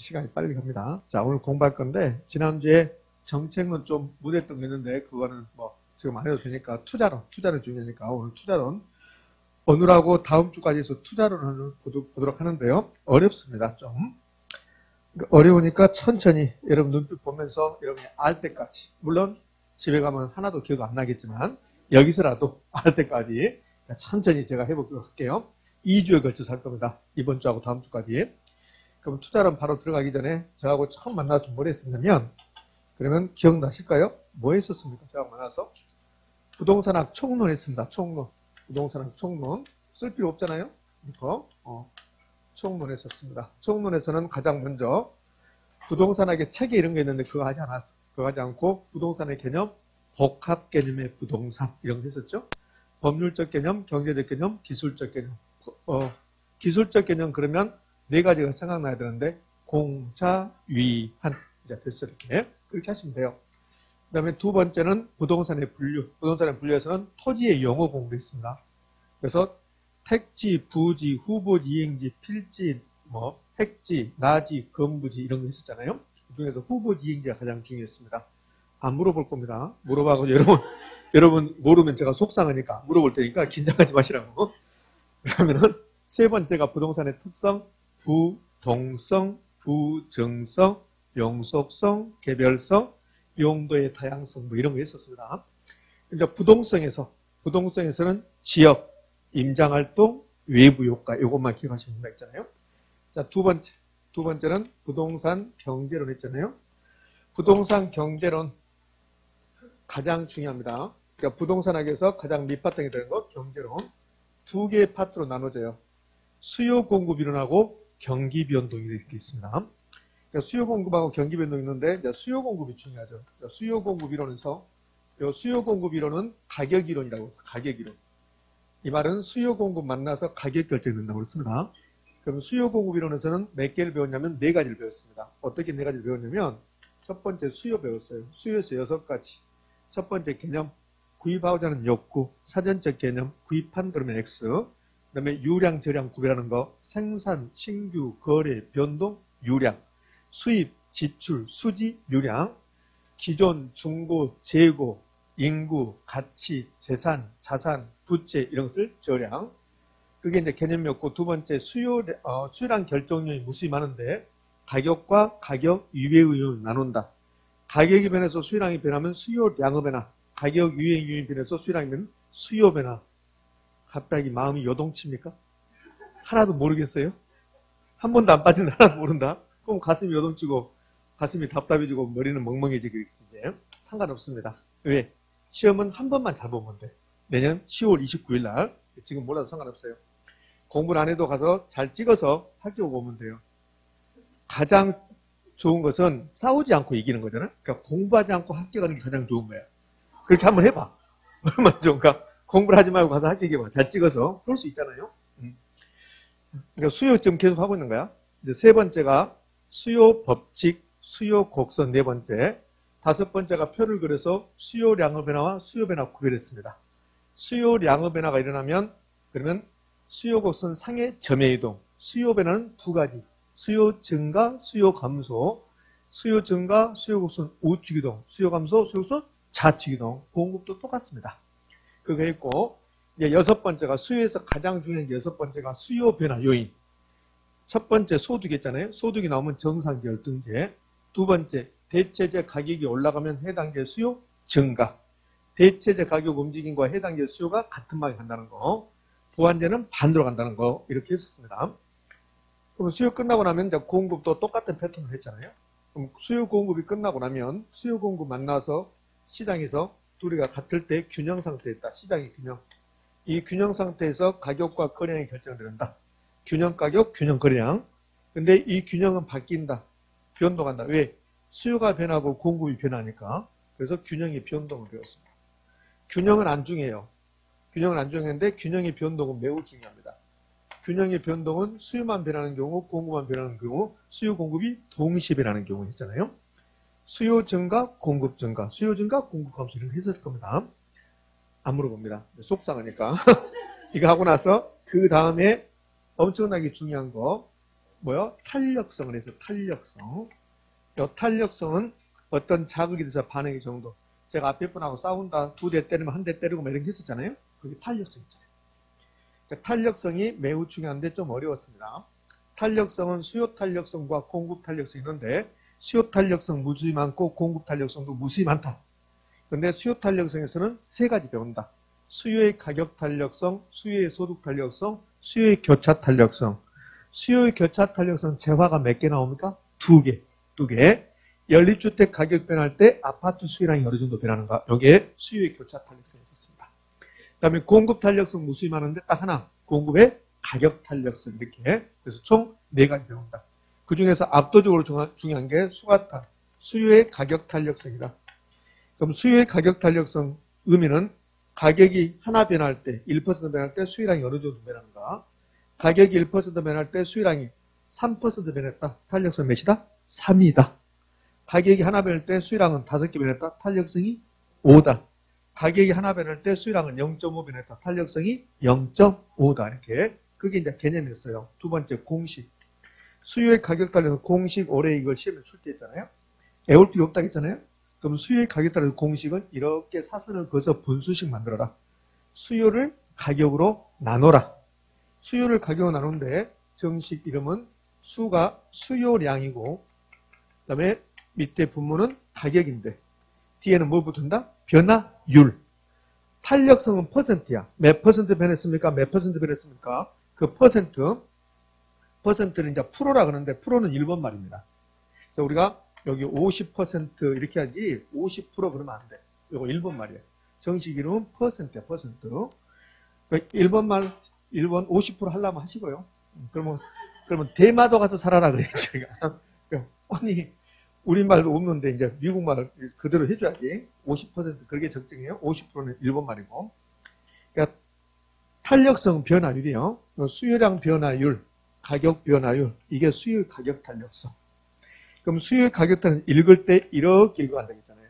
시간이 빨리 갑니다. 자, 오늘 공부할 건데, 지난주에 정책론 좀 무대했던 게 있는데, 그거는 뭐, 지금 안 해도 되니까, 투자론 중요하니까, 오늘 투자론, 오늘하고 다음 주까지 해서 투자론을 보도록 하는데요. 어렵습니다, 좀. 어려우니까 천천히 여러분 눈빛 보면서 여러분이 알 때까지. 물론, 집에 가면 하나도 기억 안 나겠지만, 여기서라도 알 때까지 천천히 제가 해보도록 할게요. 2주에 걸쳐서 할 겁니다. 이번 주하고 다음 주까지. 그럼 투자론 바로 들어가기 전에 저하고 처음 만나서 뭘 했었냐면, 그러면 기억나실까요? 뭐 했었습니까? 저하고 만나서 부동산학 총론 했습니다. 총론. 부동산학 총론. 쓸 필요 없잖아요? 이거 총론 했었습니다. 총론에서는 가장 먼저 부동산학의 체계 이런 게 있는데 그거 하지 않았어. 그거 하지 않고 부동산의 개념, 복합 개념의 부동산 이런 거 했었죠. 법률적 개념, 경제적 개념, 기술적 개념. 기술적 개념 그러면 네 가지가 생각나야 되는데 공차, 위한 이제 됐어 이렇게 그렇게 하시면 돼요. 그 다음에 두 번째는 부동산의 분류. 부동산의 분류에서는 토지의 용어 공부했습니다. 그래서 택지, 부지, 후보지, 이행지, 필지, 뭐 핵지, 나지, 건부지 이런 거 있었잖아요. 그 중에서 후보지, 이행지가 가장 중요했습니다. 안 물어볼 겁니다. 물어봐고 여러분 모르면 제가 속상하니까 물어볼 테니까 긴장하지 마시라고. 그러면은 세 번째가 부동산의 특성, 부동성, 부정성, 용속성, 개별성, 용도의 다양성 뭐 이런 거 있었습니다. 그러니까 부동성에서는 지역, 임장활동, 외부 효과 이것만 기억하시면 된다 했잖아요. 자, 두 번째는 부동산 경제론 했잖아요. 부동산 경제론 가장 중요합니다. 그러니까 부동산학에서 가장 밑바탕이 되는 거 경제론 두 개의 파트로 나눠져요. 수요 공급 이론하고 경기 변동이 이렇게 있습니다. 그러니까 수요 공급하고 경기 변동이 있는데 이제 수요 공급이 중요하죠. 수요 공급 이론에서 이 수요 공급 이론은 가격 이론이라고 해서 가격 이론. 이 말은 수요 공급 만나서 가격 결정된다고 그랬습니다. 그럼 수요 공급 이론에서는 몇 개를 배웠냐면 네 가지를 배웠습니다. 어떻게 네 가지를 배웠냐면 첫 번째 수요 배웠어요. 수요에서 6가지. 첫 번째 개념 구입하고자 하는 욕구, 사전적 개념, 구입한 그러면 X, 그 다음에 유량, 저량 구별하는 거, 생산, 신규, 거래, 변동, 유량, 수입, 지출, 수지, 유량, 기존, 중고, 재고, 인구, 가치, 재산, 자산, 부채 이런 것을 저량. 그게 이제 개념이었고 두 번째 수요량 결정 요인이 무수히 많은데 가격과 가격 유예 요인을 나눈다. 가격이 변해서 수요량이 변하면 수요량의 변화, 가격 유예 요인이 변해서 수요량이 변하면 수요 변화. 갑자기 마음이 요동칩니까? 하나도 모르겠어요? 한 번도 안 빠진다 하나도 모른다? 그럼 가슴이 요동치고 가슴이 답답해지고 머리는 멍멍해지겠지 이제. 상관없습니다. 왜? 시험은 한 번만 잘 보면 돼. 내년 10월 29일 날. 지금 몰라도 상관없어요. 공부를 안 해도 가서 잘 찍어서 학교 오면 돼요. 가장 좋은 것은 싸우지 않고 이기는 거잖아요. 그러니까 공부하지 않고 합격하는 게 가장 좋은 거야. 그렇게 한번 해봐. 얼마나 좋은가? 공부를 하지 말고 가서 합격해봐. 잘 찍어서. 그럴 수 있잖아요. 그러니까 수요 지금 계속 하고 있는 거야. 이제 세 번째가 수요 법칙, 수요 곡선 네 번째. 다섯 번째가 표를 그려서 수요량의 변화와 수요 변화 구별했습니다. 수요량의 변화가 일어나면 그러면 수요 곡선 상의 점의 이동. 수요 변화는 두 가지. 수요 증가, 수요 감소. 수요 증가, 수요 곡선 우측 이동. 수요 감소, 수요 곡선 좌측 이동. 공급도 똑같습니다. 그거 했고 이제 여섯 번째가 수요에서 가장 중요한 게 여섯 번째가 수요 변화 요인. 첫 번째 소득 있잖아요. 소득이 나오면 정상결등제. 두 번째 대체재 가격이 올라가면 해당계 수요 증가. 대체재 가격 움직임과 해당계 수요가 같은 방에 간다는 거. 보완제는 반대로 간다는 거. 이렇게 했었습니다. 그럼 수요 끝나고 나면 이제 공급도 똑같은 패턴을 했잖아요. 그럼 수요 공급이 끝나고 나면 수요 공급 만나서 시장에서 둘이가 같을 때 균형 상태에 있다. 시장의 균형. 이 균형 상태에서 가격과 거래량이 결정된다. 균형 가격, 균형 거래량. 근데 이 균형은 바뀐다. 변동한다. 왜? 수요가 변하고 공급이 변하니까. 그래서 균형의 변동을 배웠습니다. 균형은 안 중요해요. 균형은 안 중요한데 균형의 변동은 매우 중요합니다. 균형의 변동은 수요만 변하는 경우, 공급만 변하는 경우, 수요 공급이 동시에 변하는 경우 있잖아요. 수요 증가, 공급 증가, 수요 증가, 공급 감소 이런 거 했었을 겁니다. 안 물어봅니다. 속상하니까. 이거 하고 나서 그 다음에 엄청나게 중요한 거 뭐요? 탄력성을 해서 탄력성. 이 탄력성은 어떤 자극에 대해서 반응의 정도. 제가 앞에 분하고 싸운다, 2대 때리면 1대 때리고 뭐 이런 게 있었잖아요. 그게 탄력성 있잖아요. 그러니까 탄력성이 매우 중요한데 좀 어려웠습니다. 탄력성은 수요 탄력성과 공급 탄력성이 있는데 수요 탄력성 무수히 많고 공급 탄력성도 무수히 많다. 그런데 수요 탄력성에서는 3가지 배운다. 수요의 가격 탄력성, 수요의 소득 탄력성, 수요의 교차 탄력성. 수요의 교차 탄력성 재화가 몇 개 나옵니까? 2개. 2개. 연립주택 가격 변할 때 아파트 수요량이 어느 정도 변하는가? 여기에 수요의 교차 탄력성이 있었습니다. 그 다음에 공급 탄력성 무수히 많은데 딱 하나. 공급의 가격 탄력성 이렇게. 그래서 총 4가지 배운다. 그 중에서 압도적으로 중요한 게 수가탄. 수요의 가격 탄력성이다. 그럼 수요의 가격 탄력성 의미는 가격이 하나 변할 때 1% 변할 때 수요량이 어느 정도 변하는가? 가격이 1% 변할 때 수요량이 3% 변했다. 탄력성 몇이다? 3이다. 가격이 하나 변할 때 수요량은 5개 변했다. 탄력성이 5다. 가격이 하나 변할 때 수요량은 0.5 변했다. 탄력성이 0.5다. 이렇게. 그게 이제 개념이었어요. 두 번째 공식. 수요의 가격 따라서 공식 올해 이걸 시험에 출제했잖아요. 애울 필요 없다고 했잖아요. 그럼 수요의 가격 따라서 공식은 이렇게 사선을 그어서 분수식 만들어라. 수요를 가격으로 나눠라. 수요를 가격으로 나누는데 정식 이름은 수가 수요량이고 그 다음에 밑에 분모는 가격인데 뒤에는 뭐 붙은다? 변화율. 탄력성은 퍼센트야. 몇 퍼센트 변했습니까? 몇 퍼센트 변했습니까? 그 퍼센트는 이제 프로라 그러는데 프로는 일본 말입니다. 그래서 우리가 여기 50% 이렇게 하지 50% 그러면 안 돼. 이거 일본 말이에요. 정식 이름은 퍼센트야. 퍼센트. 일본 50% 하려면 하시고요. 그러면 대마도 가서 살아라 그래요. 제가. 아니 우리말도 없는데 이제 미국말 그대로 해줘야지. 50% 그게 적정이에요. 50%는 일본 말이고. 그러니까 탄력성 변화율이요. 수요량 변화율, 가격 변화율. 이게 수요 가격 탄력성. 그럼 수요의 가격 탄력성 읽을 때 이렇게 읽어간다고 했잖아요.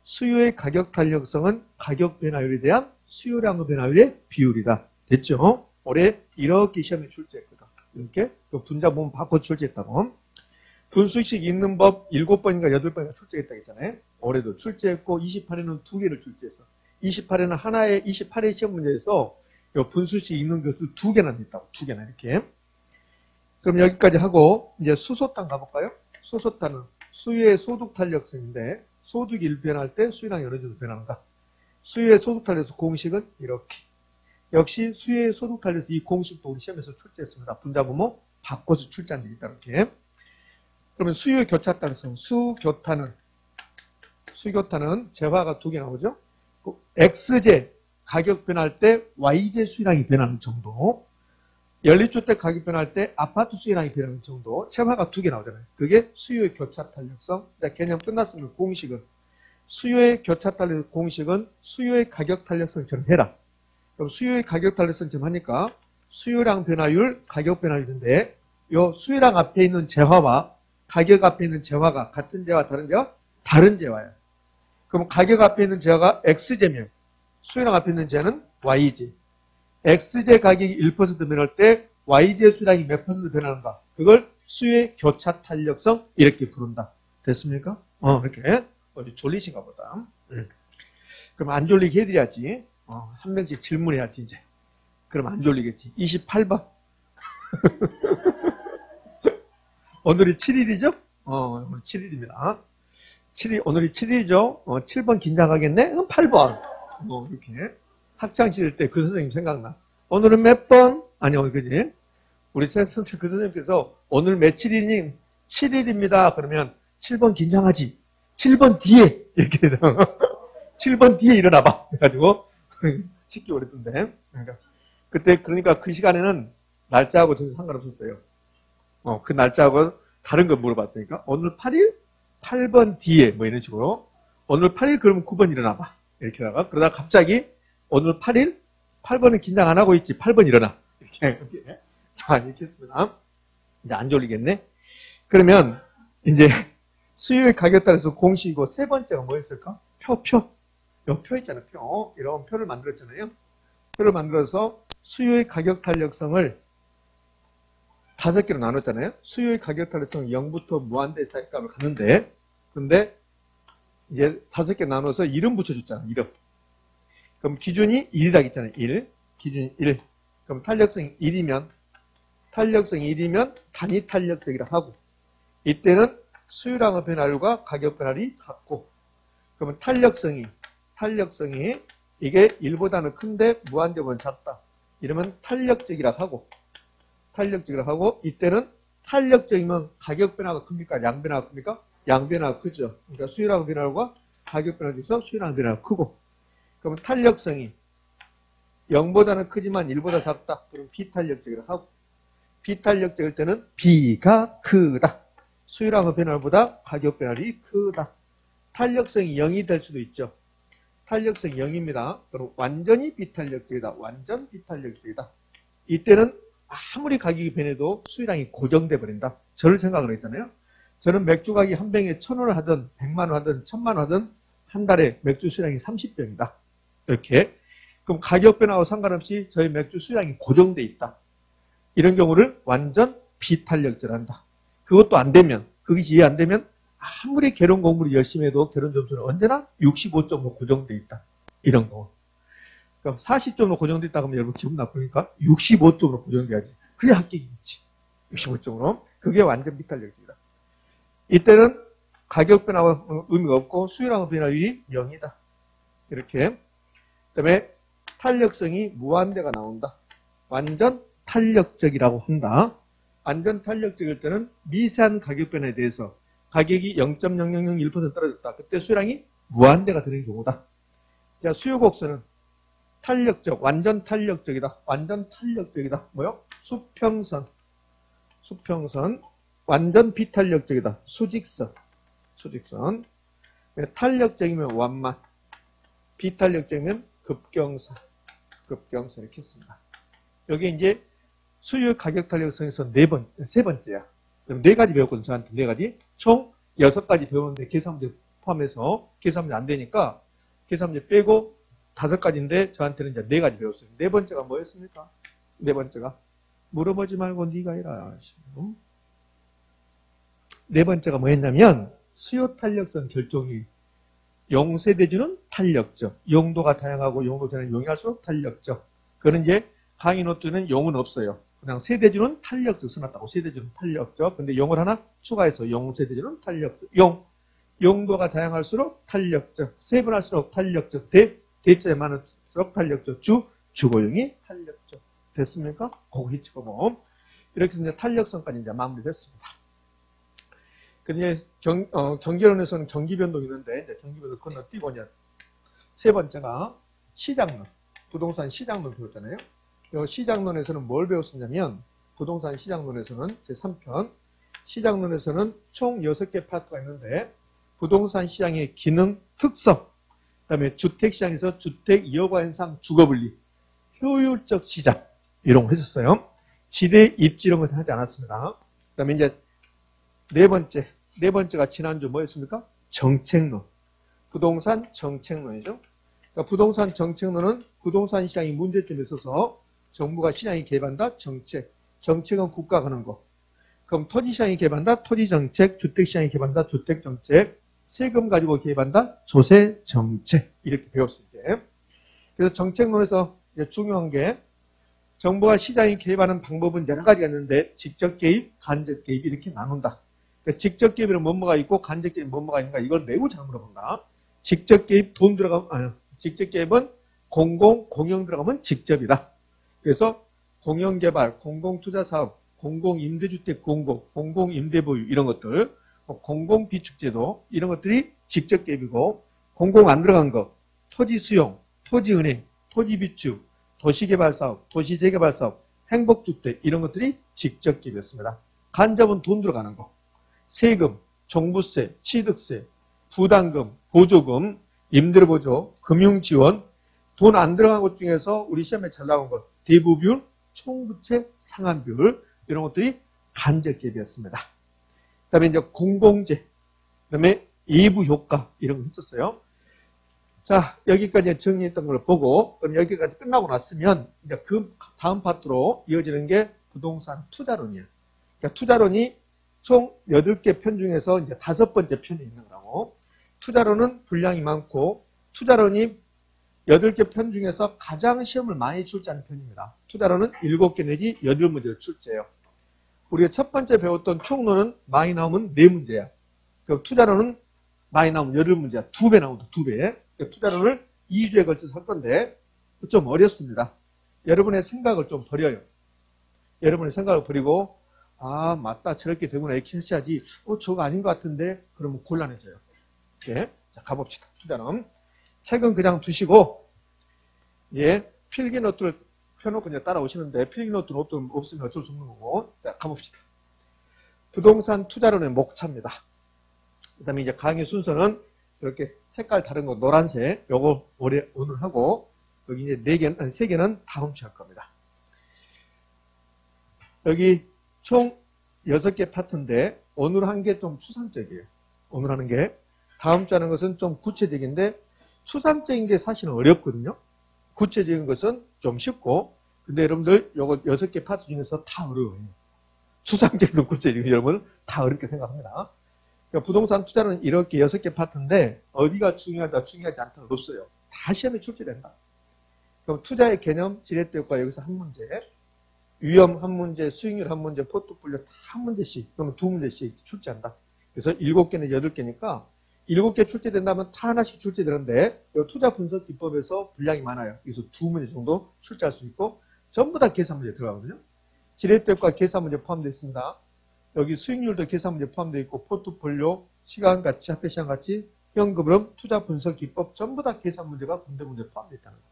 수요의 가격 탄력성은 가격 변화율에 대한 수요량 변화율의 비율이다. 됐죠? 올해 이렇게 시험에 출제했거든. 이렇게 분자 보면 바꿔 출제했다고. 분수식 있는 법 7번인가 8번인가 출제했다고 했잖아요. 올해도 출제했고 28회는 2개를 출제했어. 28회는 하나의 28회 시험 문제에서 분수식 있는 것을 2개나 냈다고. 2개나 이렇게. 그럼 여기까지 하고 이제 수소탄 가볼까요? 수소탄은 수요의 소득 탄력성인데 소득이 1변할 때 수요량이 어느 정도 변하는가? 수요의 소득 탄력성 공식은 이렇게. 역시 수요의 소득 탄력성 이 공식도 우리 시험에서 출제했습니다. 분자 부모 바꿔서 출제한 적이 있다 이렇게. 그러면 수요의 교차 탄력성 수교탄은 재화가 2개 나오죠. X제 가격 변할 때 Y제 수요량이 변하는 정도. 연립주택 가격 변할 때 아파트 수요량이 변하는 정도. 재화가 2개 나오잖아요. 그게 수요의 교차 탄력성. 개념 끝났으면 공식은 수요의 교차 탄력성 공식은 수요의 가격 탄력성처럼 해라. 그럼 수요의 가격 탄력성처럼 하니까 수요량 변화율, 가격 변화율인데 요 수요량 앞에 있는 재화와 가격 앞에 있는 재화가 같은 재화, 다른 재화? 다른 재화예요. 그럼 가격 앞에 있는 재화가 X제면 수요량 앞에 있는 재화는 Y제. X제 가격이 1% 변할 때 Y제 수량이 몇 퍼센트 변하는가? 그걸 수요의 교차 탄력성 이렇게 부른다. 됐습니까? 이렇게. 어디 졸리신가 보다. 그럼 안 졸리게 해드려야지. 한 명씩 질문해야지 이제. 그럼 안 졸리겠지. 28번. 오늘이 7일이죠? 오늘 7일입니다. 오늘이 7일이죠? 7번 긴장하겠네? 8번. 이렇게. 학창시절 때 그 선생님 생각나. 오늘은 몇 번? 아니, 그지? 우리 선생님, 그 선생님께서 오늘 며칠이니? 7일입니다. 그러면 7번 긴장하지. 7번 뒤에. 이렇게 해서. 7번 뒤에 일어나봐. 그래가지고. 쉽게 오랬던데. 그러니까 그 시간에는 날짜하고 전혀 상관없었어요. 그 날짜하고 다른 거 물어봤으니까. 오늘 8일? 8번 뒤에. 뭐 이런 식으로. 오늘 8일 그러면 9번 일어나봐. 이렇게 하다가. 그러다 갑자기 오늘 8일? 8번은 긴장 안 하고 있지. 8번 일어나. 이렇게. 자, 이렇게 했습니다. 이제 안 졸리겠네? 그러면, 이제, 수요의 가격 따라서 공식이고, 세 번째가 뭐였을까? 표. 요 표 있잖아요, 표. 이런 표를 만들었잖아요. 표를 만들어서 수요의 가격 탄력성을 5개로 나눴잖아요. 수요의 가격 탄력성은 0부터 무한대 사이값을 갖는데, 근데 이제 5개 나눠서 이름 붙여줬잖아, 이름. 그럼 기준이 1이라고 했잖아요, 1. 기준이 1. 그럼 탄력성이 1이면 단위 탄력적이라 하고, 이때는 수요량의 변화율과 가격 변화율이 같고, 그러면 탄력성이 이게 1보다는 큰데 무한대보다는 작다. 이러면 탄력적이라 하고, 이때는 탄력적이면 가격 변화가 큽니까? 양 변화가 큽니까? 양 변화가 크죠. 그러니까 수요량 변화율과 가격 변화 중에서 수요량 변화가 크고, 그러면 탄력성이 0보다는 크지만 1보다 작다. 그럼 비탄력적이라 하고, 비탄력적일 때는 B가 크다. 수요량의 변화율보다 가격 변화율이 크다. 탄력성이 0이 될 수도 있죠. 탄력성이 0입니다. 그럼 완전히 비탄력적이다. 완전 비탄력적이다. 이때는 아무리 가격이 변해도 수요량이 고정돼 버린다. 저를 생각을 했잖아요. 저는 맥주 가격이 한 병에 1,000원을 하든 100만 원 하든 1,000만 원 하든 한 달에 맥주 수량이 30병이다. 이렇게. 그럼 가격 변화와 상관없이 저희 맥주 수량이 고정돼 있다. 이런 경우를 완전 비탄력적이란다. 그것도 안 되면, 그것이 이해 안 되면 아무리 결혼 공부를 열심히 해도 결혼 점수는 언제나 65점으로 고정돼 있다. 이런 경우. 그러니까 40점으로 고정돼 있다 하면 여러분 기분 나쁘니까 65점으로 고정돼야지. 그래야 합격이 있지. 65점으로. 그게 완전 비탄력적이다. 이때는 가격 변화와 의미가 없고 수요량 변화율이 0이다. 이렇게. 그 다음에 탄력성이 무한대가 나온다. 완전 탄력적이라고 한다. 완전 탄력적일 때는 미세한 가격 변화에 대해서 가격이 0.0001% 떨어졌다. 그때 수요량이 무한대가 되는 경우다. 자, 수요 곡선은 탄력적, 완전 탄력적이다. 완전 탄력적이다. 뭐요? 수평선. 완전 비탄력적이다. 수직선. 탄력적이면 완만, 비탄력적이면 급경사 이렇게 했습니다. 여기 이제 수요 가격 탄력성에서 세 번째야. 그럼 4가지 배웠거든요. 저한테 4가지. 총 6가지 배웠는데 계산 문제 포함해서 계산 문제 안 되니까 계산 문제 빼고 5가지인데 저한테는 이제 4가지 배웠어요. 4번째가 뭐였습니까? 4번째가 물어보지 말고 네가 해라. 4번째가 뭐였냐면 수요 탄력성 결정이 용세대주는 탄력적. 용도가 다양하고 용도 되는 용이할수록 탄력적. 그런 이제 강의 노트는 용은 없어요. 그냥 세대주는 탄력적 써놨다고. 세대주는 탄력적. 근데 용을 하나 추가해서 용세대주는 탄력적. 용도가 다양할수록 탄력적. 세분할수록 탄력적. 대자에 많을수록 탄력적. 주거용이 탄력적. 됐습니까? 그거 히치고 이렇게 해서 이제 탄력성까지 이제 마무리됐습니다. 근데 경기론에서는 경기 변동이 있는데 이제 경기 변동 건너뛰고 이제 세 번째가 시장론. 부동산 시장론 배웠잖아요. 이 시장론에서는 뭘 배웠었냐면 부동산 시장론에서는 제3편 시장론에서는 총 6개 파트가 있는데 부동산 시장의 기능, 특성, 그 다음에 주택시장에서 주택 이어가 현상, 주거분리, 효율적 시장 이런 거 했었어요. 지대 입지 이런 것은 하지 않았습니다. 그 다음에 이제 네 번째가 지난주 뭐였습니까? 정책론. 부동산 정책론이죠. 그러니까 부동산 정책론은 부동산 시장이 문제점에 있어서 정부가 시장이 개입한다. 정책은 국가가 하는 거. 그럼 토지시장이 개입한다. 토지정책. 주택시장이 개입한다. 주택정책. 세금 가지고 개입한다. 조세정책. 이렇게 배웠어요. 이제. 그래서 정책론에서 이제 중요한 게 정부가 시장에 개입하는 방법은 여러 가지가 있는데 직접 개입, 간접 개입 이렇게 나눈다. 그러니까 직접 개입에는 뭐뭐가 있고 간접 개입은 뭐뭐가 있는가 이걸 매우 잘 물어본다. 직접 개입 돈 들어가면 직접 개입은 공영 들어가면 직접이다. 그래서 공영개발, 공공투자사업, 공공임대주택 공공임대보유 이런 것들, 공공비축제도 이런 것들이 직접 개입이고 공공 안 들어간 거, 토지수용, 토지은행, 토지비축, 도시개발사업, 도시재개발사업, 행복주택 이런 것들이 직접 개입이었습니다. 간접은 돈 들어가는 거, 세금, 종부세, 취득세, 부담금, 보조금, 임대료보조, 금융지원, 돈 안 들어간 것 중에서 우리 시험에 잘 나온 것, 대부비율, 총부채, 상환비율 이런 것들이 간접 개입이었습니다. 그 다음에 이제 공공재, 그 다음에 예부효과 이런 거 했었어요. 자, 여기까지 정리했던 걸 보고 그럼 여기까지 끝나고 났으면 이제 그 다음 파트로 이어지는 게 부동산 투자론이에요. 그러니까 투자론이 총 8개 편 중에서 이제 5번째 편에 있는 거라고. 투자론은 분량이 많고 투자론이 8개 편 중에서 가장 시험을 많이 출제하는 편입니다. 투자론은 7개 내지 8문제를 출제해요. 우리가 첫 번째 배웠던 총론은 많이 나오면 4문제야. 그 투자론은 많이 나오면 8문제야. 2배 나온다. 2배. 그러니까 투자론을 2주에 걸쳐서 할 건데 좀 어렵습니다. 여러분의 생각을 좀 버려요. 여러분의 생각을 버리고 아 맞다 저렇게 되구나 이렇게 하셔야지 저거 아닌 것 같은데 그러면 곤란해져요. 이렇게. 자 가봅시다. 투자론 책은 그냥 두시고 예 필기 노트를 펴놓고 이제 따라오시는데 필기 노트는 없으면 어쩔 수 없는 거고. 자 가봅시다. 부동산 투자론의 목차입니다. 그 다음에 이제 강의 순서는 이렇게 색깔 다른 거 노란색 요거 오늘 하고 여기 이제 3개는 다음 주에 할 겁니다. 여기 총 6개 파트인데 오늘 한 게 좀 추상적이에요. 오늘 하는 게 다음 주 하는 것은 좀 구체적인데 추상적인 게 사실은 어렵거든요. 구체적인 것은 좀 쉽고 근데 여러분들 요거 6개 파트 중에서 다 어려워요. 추상적인 구체적인 여러분 다 어렵게 생각합니다. 그러니까 부동산 투자는 이렇게 6개 파트인데 어디가 중요하다 중요하지 않다 없어요. 다 시험에 출제된다. 그럼 투자의 개념, 지렛대효과 여기서 한 문제, 위험 한 문제, 수익률 한 문제, 포트폴리오 다 한 문제씩, 그러면 2문제씩 출제한다. 그래서 7개는 8개니까 7개 출제된다면 다 하나씩 출제되는데 이 투자 분석 기법에서 분량이 많아요. 그래서 2문제 정도 출제할 수 있고 전부 다 계산 문제 들어가거든요. 지렛대효과 계산 문제 포함되어 있습니다. 여기 수익률도 계산 문제 포함되어 있고 포트폴리오, 시간가치, 화폐시장가치, 현금흐름, 투자 분석 기법 전부 다 계산 문제가 군대 문제 포함되어 있다는 거.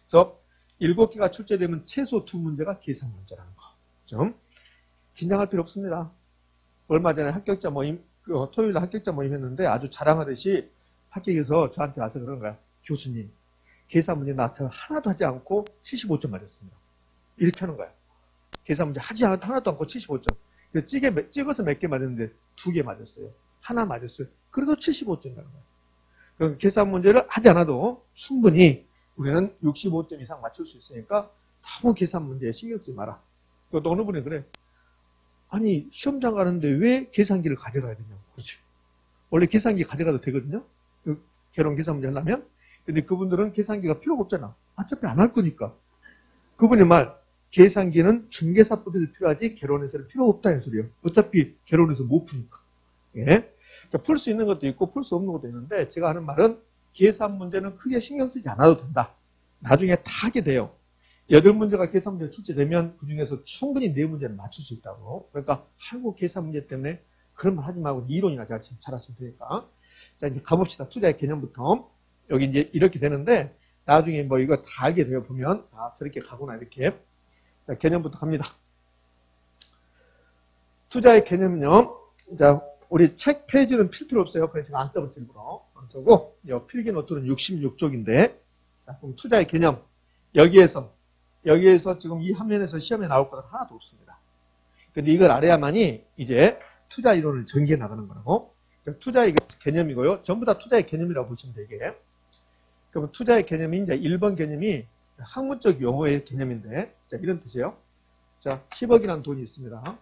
그래서 7개가 출제되면 최소 2문제가 계산 문제라는 거. 좀 긴장할 필요 없습니다. 얼마 전에 합격자 모임, 토요일에 합격자 모임 했는데 아주 자랑하듯이 합격해서 저한테 와서 그런 거야. 교수님, 계산 문제 나 하나도 하지 않고 75점 맞았습니다. 이렇게 하는 거야. 계산 문제 하지 않아도 하나도 않고 75점. 찍어서 몇 개 맞았는데 2개 맞았어요. 하나 맞았어요. 그래도 75점이라는 거야. 그러니까 계산 문제를 하지 않아도 충분히 우리는 65점 이상 맞출 수 있으니까 너무 계산 문제에 신경 쓰지 마라. 또 어느 분이 그래. 아니 시험장 가는데 왜 계산기를 가져가야 되냐고. 그렇지. 원래 계산기 가져가도 되거든요. 결혼 계산 문제 하려면. 근데 그분들은 계산기가 필요가 없잖아. 어차피 안 할 거니까. 그분의 말 계산기는 중개사법에서 필요하지 결혼해서는 필요가 없다는 소리예요. 어차피 결혼해서 못 푸니까. 예. 그러니까 풀 수 있는 것도 있고 풀 수 없는 것도 있는데 제가 하는 말은 계산 문제는 크게 신경 쓰지 않아도 된다. 나중에 다 하게 돼요. 8문제가 계산 문제 출제되면 그 중에서 충분히 4문제는 맞출 수 있다고. 그러니까 한국 계산 문제 때문에 그런 말 하지 말고 이론이나 잘 하시면 되니까. 자, 이제 가봅시다. 투자의 개념부터. 여기 이제 이렇게 되는데 나중에 뭐 이거 다 알게 되어 보면 아, 저렇게 가구나 이렇게. 자, 개념부터 갑니다. 투자의 개념은요. 자, 우리 책 페이지는 필 필요 없어요. 그래서 제가 안 써봤어요. 일부러. 안 쓰고 필기 노트는 66쪽인데 자, 그럼 투자의 개념. 여기에서 지금 이 화면에서 시험에 나올 것은 하나도 없습니다. 근데 이걸 알아야만이 이제 투자 이론을 전개해 나가는 거라고. 투자의 개념이고요. 전부 다 투자의 개념이라고 보시면 되게. 그러면 투자의 개념이 이제 1번 개념이 학문적 용어의 개념인데, 자, 이런 뜻이에요. 자, 10억이라는 돈이 있습니다.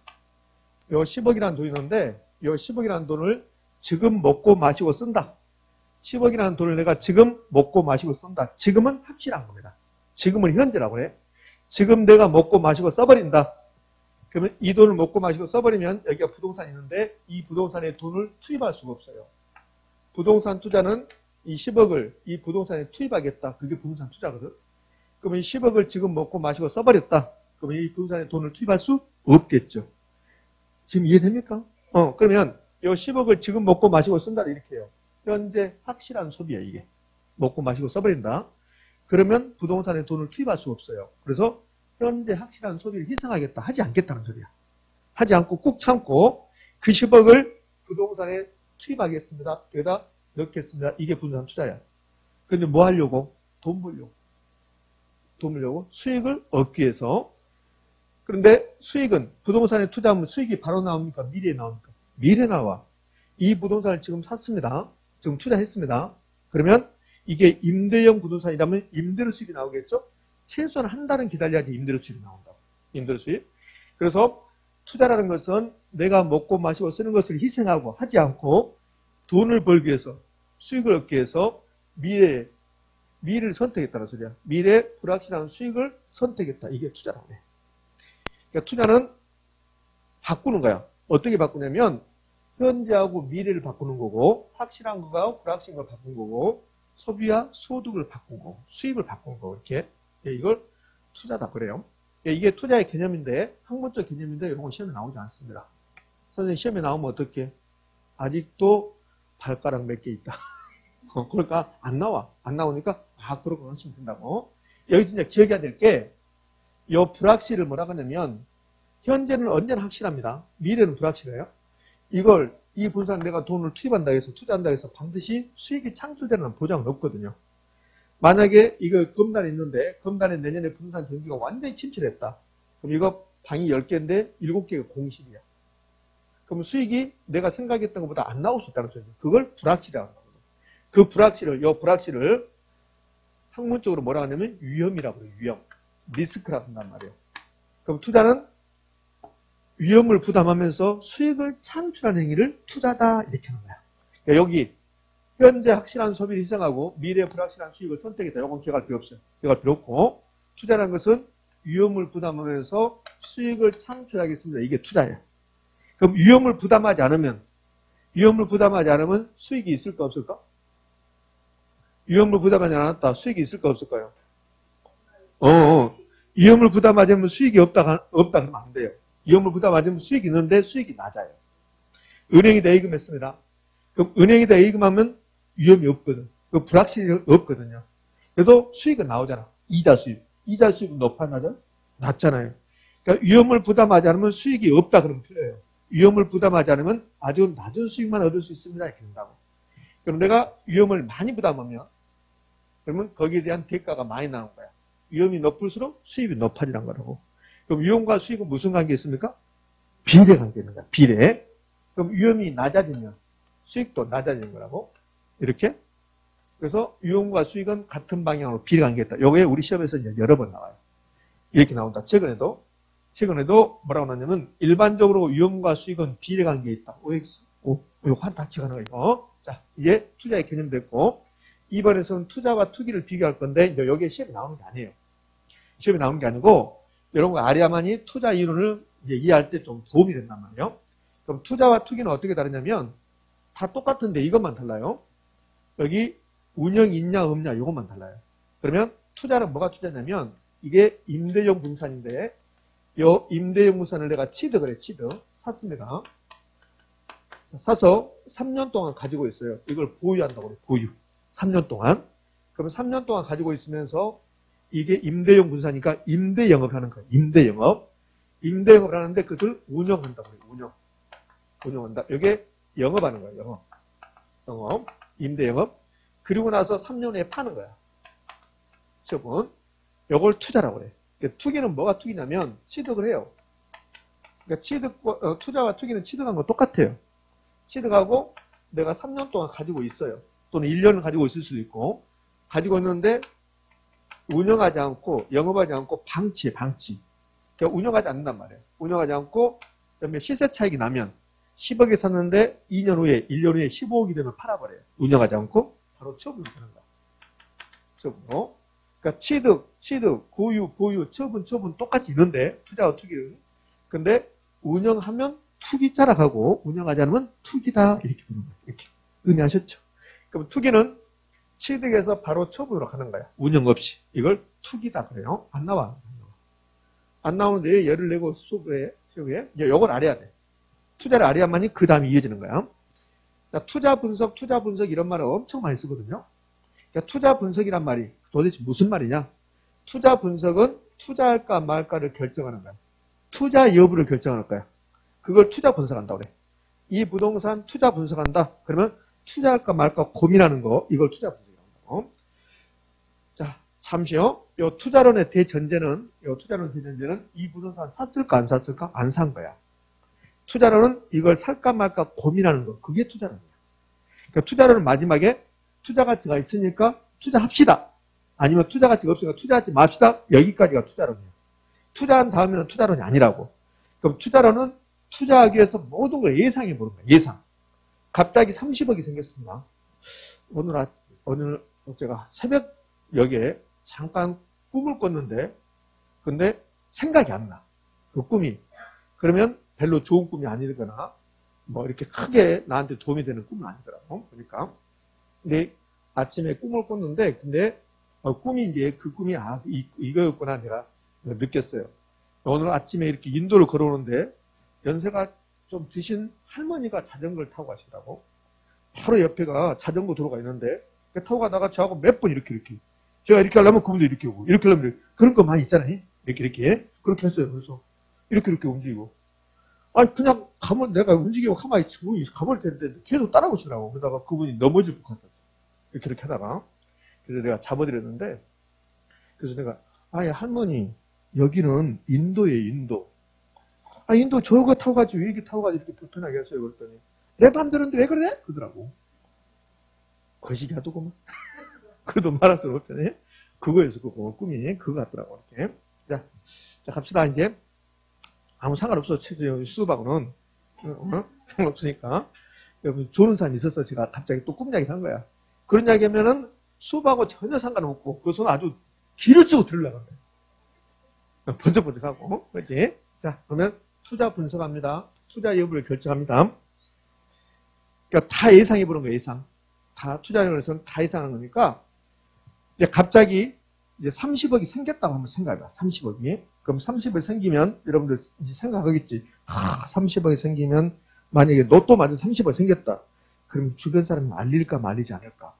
요 10억이라는 돈이 있는데, 요 10억이라는 돈을 지금 먹고 마시고 쓴다. 10억이라는 돈을 내가 지금 먹고 마시고 쓴다. 지금은 확실한 겁니다. 지금은 현재라고 해. 지금 내가 먹고 마시고 써버린다. 그러면 이 돈을 먹고 마시고 써버리면 여기가 부동산이 있는데 이 부동산에 돈을 투입할 수가 없어요. 부동산 투자는 이 10억을 이 부동산에 투입하겠다. 그게 부동산 투자거든. 그러면 이 10억을 지금 먹고 마시고 써버렸다. 그러면 이 부동산에 돈을 투입할 수 없겠죠. 지금 이해됩니까? 그러면 이 10억을 지금 먹고 마시고 쓴다 이렇게 해요. 현재 확실한 소비야 이게. 먹고 마시고 써버린다. 그러면 부동산에 돈을 투입할 수 없어요. 그래서 현재 확실한 소비를 희생하겠다. 하지 않겠다는 소리야. 하지 않고 꾹 참고 그 10억을 부동산에 투입하겠습니다. 여기다 넣겠습니다. 이게 부동산 투자야. 근데 뭐 하려고? 돈 벌려고. 돈 벌려고 수익을 얻기 위해서. 그런데 수익은 부동산에 투자하면 수익이 바로 나옵니까? 미래에 나옵니까? 미래에 나와. 이 부동산을 지금 샀습니다. 지금 투자했습니다. 그러면 이게 임대형 부동산이라면 임대료 수익이 나오겠죠? 최소한 한 달은 기다려야지 임대료 수익이 나온다고. 임대료 수익. 그래서 투자라는 것은 내가 먹고 마시고 쓰는 것을 희생하고 하지 않고 돈을 벌기 위해서, 수익을 얻기 위해서 미래를 선택했다는 소리야. 미래 불확실한 수익을 선택했다. 이게 투자라고 해. 그러니까 투자는 바꾸는 거야. 어떻게 바꾸냐면 현재하고 미래를 바꾸는 거고, 확실한 거하고 불확실한 걸 바꾸는 거고, 소비와 소득을 바꾸고 수입을 바꾸는 거, 이렇게. 이걸 투자다 그래요. 이게 투자의 개념인데, 학문적 개념인데 이런 건 시험에 나오지 않습니다. 선생님 시험에 나오면 어떻게? 아직도 발가락 몇 개 있다. 그러니까 안 나와. 안 나오니까 그러고 하시면 된다고. 여기 진짜 기억해야 될 게, 이 불확실을 뭐라고 하냐면 현재는 언제나 확실합니다. 미래는 불확실해요. 이 분산 내가 돈을 투입한다 해서 투자한다 해서 반드시 수익이 창출되는 보장은 없거든요. 만약에 이거 금단이 있는데 금단에 내년에 분산 경기가 완전히 침체됐다. 그럼 이거 방이 10개인데 7개가 공실이야. 그럼 수익이 내가 생각했던 것보다 안 나올 수 있다는 소리죠. 그걸 불확실이라고 합니다. 그 불확실을 학문적으로 뭐라고 하냐면 위험이라고 해요. 위험. 리스크라고 한단 말이에요. 그럼 투자는 위험을 부담하면서 수익을 창출하는 행위를 투자다, 이렇게 하는 거야. 그러니까 여기 현재 확실한 소비를 희생하고 미래 불확실한 수익을 선택했다. 이건 기억할 필요 없어요. 기억할 필요 없고, 투자라는 것은 위험을 부담하면서 수익을 창출하겠습니다. 이게 투자예요. 그럼 위험을 부담하지 않으면 수익이 있을까 없을까? 위험을 부담하지 않았다. 수익이 있을까 없을까요? 위험을 부담하지 않으면 수익이 없다 그러면 안 돼요. 위험을 부담하지 않으면 수익이 있는데 수익이 낮아요. 은행에다 예금했습니다. 그럼 은행에다 예금하면 위험이 없거든. 그 불확실이 없거든요. 그래도 수익은 나오잖아. 이자 수익은 높아나죠? 낮잖아요. 그러니까 위험을 부담하지 않으면 수익이 없다 그러면 틀려요. 위험을 부담하지 않으면 아주 낮은 수익만 얻을 수 있습니다. 이렇게 된다고. 그럼 내가 위험을 많이 부담하면 그러면 거기에 대한 대가가 많이 나오는 거야. 위험이 높을수록 수익이 높아지는 거라고. 그럼 위험과 수익은 무슨 관계 있습니까? 비례 관계 있는 거야. 비례. 그럼 위험이 낮아지면 수익도 낮아지는 거라고. 이렇게. 그래서 위험과 수익은 같은 방향으로 비례 관계가 있다. 요게 우리 시험에서 이제 여러 번 나와요. 이렇게 나온다. 최근에도 뭐라고 나왔냐면 일반적으로 위험과 수익은 비례 관계에 있다. 이거 다 기억하는 거예요. 자, 이제 투자의 개념 됐고, 이번에서는 투자와 투기를 비교할 건데, 이제 여기에 시험에 나오는 게 아니에요. 시험에 나오는 게 아니고, 이런 거 알아야만이 투자 이론을 이제 이해할 때 좀 도움이 된단 말이에요. 그럼 투자와 투기는 어떻게 다르냐면, 다 똑같은데 이것만 달라요. 여기 운영 있냐 없냐 이것만 달라요. 그러면 투자는 뭐가 투자냐면, 이게 임대용 분산인데, 이 임대용 분산을 내가 취득을 해, 샀습니다. 사서 3년 동안 가지고 있어요. 이걸 보유한다고 그래요. 보유. 3년 동안. 그러면 3년 동안 가지고 있으면서 이게 임대용 분사니까 임대 영업을 하는 거예요. 임대 영업을 하는데 그것을 운영한다고 그래요. 운영한다. 이게 영업하는 거예요. 영업. 임대 영업. 그리고 나서 3년 후에 파는 거야. 처분. 이걸 투자라고 그래. 그러니까 투기는 뭐가 투기냐면 취득을 해요. 그러니까 투자와 투기는 취득한 거 똑같아요. 취득하고 내가 3년 동안 가지고 있어요. 또는 1년을 가지고 있을 수도 있고, 가지고 있는데 운영하지 않고 영업하지 않고 방치해. 그러니까 운영하지 않는단 말이에요. 운영하지 않고 그다음에 시세 차익이 나면 10억에 샀는데 2년 후에 1년 후에 15억이 되면 팔아버려요. 운영하지 않고 바로 처분을 하는 거야. 처분. 그러니까 취득, 보유, 처분 똑같이 있는데 투자와 투기는. 근데 운영하면 투기자라 하고 운영하지 않으면 투기다 이렇게 부르는 거예요. 이렇게. 의미하셨죠? 그럼 투기는 취득해서 바로 처분으로 하는 거야. 운영 없이. 이걸 투기다 그래요. 안 나와. 안 나오는데 열을 내고 수업에 이걸 알아야 돼. 투자를 알아야만이 그 다음에 이어지는 거야. 자, 투자 분석 이런 말을 엄청 많이 쓰거든요. 그러니까 투자 분석이란 말이 도대체 무슨 말이냐? 투자 분석은 투자할까 말까를 결정하는 거야. 투자 여부를 결정하는 거야. 그걸 투자 분석한다 그래. 이 부동산 투자 분석한다. 그러면 투자할까 말까 고민하는 거, 이걸 투자 분석이라고 한다고. 자, 잠시요. 요 투자론의 대전제는 이 부동산 샀을까 안 샀을까? 안 산 거야. 투자론은 이걸 살까 말까 고민하는 거, 그게 투자론이야. 그러니까 투자론은 마지막에 투자 가치가 있으니까 투자합시다. 아니면 투자 가치가 없으니까 투자하지 맙시다. 여기까지가 투자론이야. 투자한 다음에는 투자론이 아니라고. 그럼 투자로는 투자하기 위해서 모든 걸 예상해 보는 거예요. 예상. 갑자기 30억이 생겼습니다. 오늘 제가 새벽녘에 잠깐 꿈을 꿨는데, 근데 생각이 안 나. 그 꿈이. 그러면 별로 좋은 꿈이 아니거나, 뭐 이렇게 크게 나한테 도움이 되는 꿈은 아니더라고. 그러니까. 근데 아침에 꿈을 꿨는데, 근데 꿈이 이제 그 꿈이 이거였구나 내가 느꼈어요. 오늘 아침에 이렇게 인도를 걸어오는데, 연세가 좀 드신 할머니가 자전거를 타고 가시더라고. 바로 옆에가 자전거 도로가 있는데, 타고 가다가 저하고 몇 번 이렇게. 제가 이렇게 하려면 그분도 이렇게 오고, 이렇게 하려면 이렇게. 그런 거 많이 있잖아요. 이렇게. 그렇게 했어요. 그래서 이렇게 움직이고. 아니, 그냥 가면 내가 움직이고 가만히 가볼 텐데 계속 따라오시더라고. 그러다가 그분이 넘어질 것 같았어. 이렇게 하다가. 그래서 내가 잡아드렸는데, 그래서 내가, 아니, 할머니, 여기는 인도예요, 인도. 아, 인도 저거 타고 가지, 왜 이렇게 타고 가지, 이렇게 불편하게 했어요. 그랬더니, 내 맘대로인데 왜 그래? 그러더라고. 거시기 하더구만. 그래도 말할 수는 없잖아요. 그거에서 그거, 꿈이 그거 같더라고, 이렇게. 자, 갑시다, 이제. 아무 상관없어, 최소한 수업하고는. 상관없으니까. 여러분, 좋은 사람이 있어서 제가 갑자기 또 꿈 이야기 한 거야. 그런 이야기 하면은 수업하고 전혀 상관없고, 그것은 아주 길을 쓰고 들으려고 한다. 번쩍번쩍하고, 그렇지? 자, 그러면 투자 분석합니다. 투자 여부를 결정합니다. 그러니까 다 예상해보는 거예요, 예상. 다 투자에서는 다 예상하는 거니까, 이제 갑자기 이제 30억이 생겼다고 한번 생각해봐. 30억이. 그럼 30억이 생기면, 여러분들 이제 생각하겠지. 30억이 생기면, 만약에 로또 맞은 30억이 생겼다. 그럼 주변 사람이 알릴까 말리지 않을까?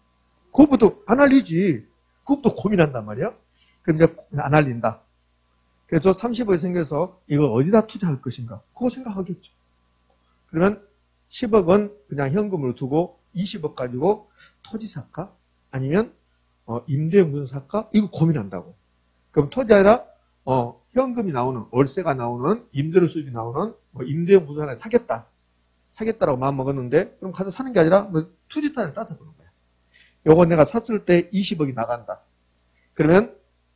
그것부터 안 알리지. 그것부터 고민한단 말이야. 그럼 이제 안 알린다. 그래서 30억이 생겨서 이거 어디다 투자할 것인가? 그거 생각하겠죠. 그러면 10억은 그냥 현금으로 두고 20억 가지고 토지 살까? 아니면 임대용 부동 살까? 이거 고민한다고. 그럼 토지 아니라 현금이 나오는, 월세가 나오는, 임대료 수입이 나오는 임대용 부동산을 사겠다라고 마음먹었는데, 그럼 가서 사는 게 아니라 투지단을 따서 보는 거야. 요거 내가 샀을 때 20억이 나간다. 그러면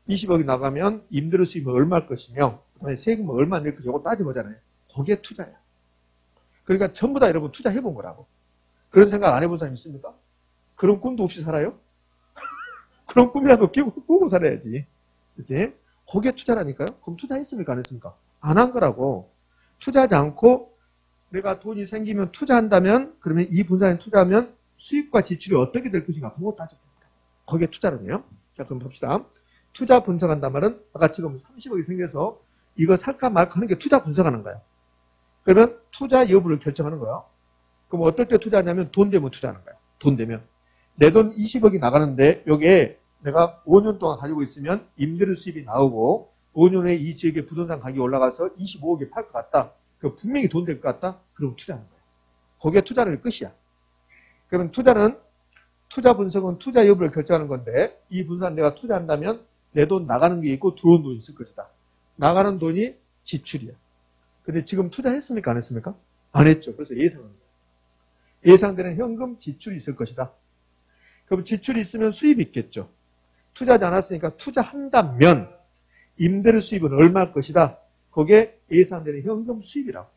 20억이 나가면 임대료 수입은 얼마일 것이며, 그다음에 세금은 얼마 낼 것이고, 이거 따져보잖아요. 그게 투자야. 그러니까 전부 다 여러분 투자해본 거라고. 그런 생각 안 해본 사람 있습니까? 그런 꿈도 없이 살아요? 그런 꿈이라도 꾸고 살아야지. 그치? 거기에 투자라니까요? 그럼 투자했습니까? 안 했습니까? 안 한 거라고. 투자하지 않고 내가 돈이 생기면 투자한다면, 그러면 이 분산에 투자하면 수입과 지출이 어떻게 될 것인가? 그거 따져봅니다. 거기에 투자라네요. 자, 그럼 봅시다. 투자 분석한단 말은 아까 지금 30억이 생겨서 이거 살까 말까 하는 게 투자 분석하는 거예요. 그러면 투자 여부를 결정하는 거예요. 그럼 어떨 때 투자하냐면 돈 되면 투자하는 거예요. 돈 되면. 내 돈 20억이 나가는데 여기에 내가 5년 동안 가지고 있으면 임대료 수입이 나오고 5년에 이 지역의 부동산 가격이 올라가서 25억에 팔 것 같다. 그 분명히 돈 될 것 같다. 그럼 투자하는 거예요. 거기에 투자를 끝이야. 그러면 투자 분석은 투자 여부를 결정하는 건데 이 분산 내가 투자한다면 내 돈 나가는 게 있고 들어온 돈이 있을 것이다. 나가는 돈이 지출이야. 근데 지금 투자했습니까? 안 했습니까? 안 했죠. 그래서 예상합니다. 예상되는 현금 지출이 있을 것이다. 그럼 지출이 있으면 수입이 있겠죠. 투자하지 않았으니까 투자한다면 임대료 수입은 얼마일 것이다. 그게 예상되는 현금 수입이라고.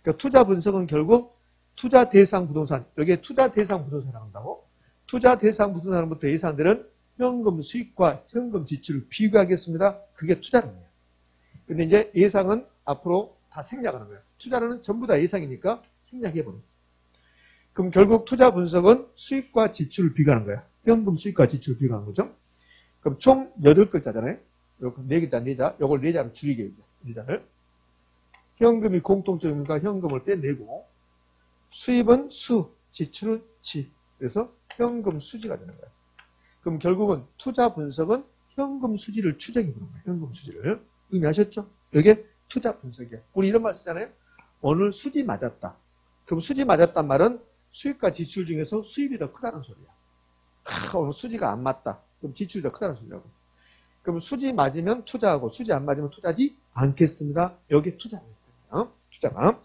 그러니까 투자 분석은 결국 투자 대상 부동산, 여기에 투자 대상 부동산을 한다고. 투자 대상 부동산부터 예상되는 현금 수입과 현금 지출을 비교하겠습니다. 그게 투자라는 거예요. 근데 이제 예상은 앞으로 다 생략하는 거예요. 투자는 전부 다 예상이니까 생략해보는 거예요. 그럼 결국 투자 분석은 수익과 지출을 비교하는 거야. 현금 수익과 지출을 비교하는 거죠. 그럼 총 8글자잖아요. 요거 4글자, 4자. 요걸 4자로 줄이게, 4자를. 현금이 공통점이니까 현금을 떼내고, 수입은 수, 지출은 지. 그래서 현금 수지가 되는 거야. 그럼 결국은 투자 분석은 현금 수지를 추정해 보는 거예요. 현금 수지를. 의미하셨죠? 이게 투자 분석이야. 우리 이런 말 쓰잖아요. 오늘 수지 맞았다. 그럼 수지 맞았단 말은 수입과 지출 중에서 수입이 더 크다는 소리야. 오늘 수지가 안 맞다. 그럼 지출이 더 크다는 소리라고. 그럼 수지 맞으면 투자하고 수지 안 맞으면 투자하지 않겠습니다. 여기 투자입니다. 투자가.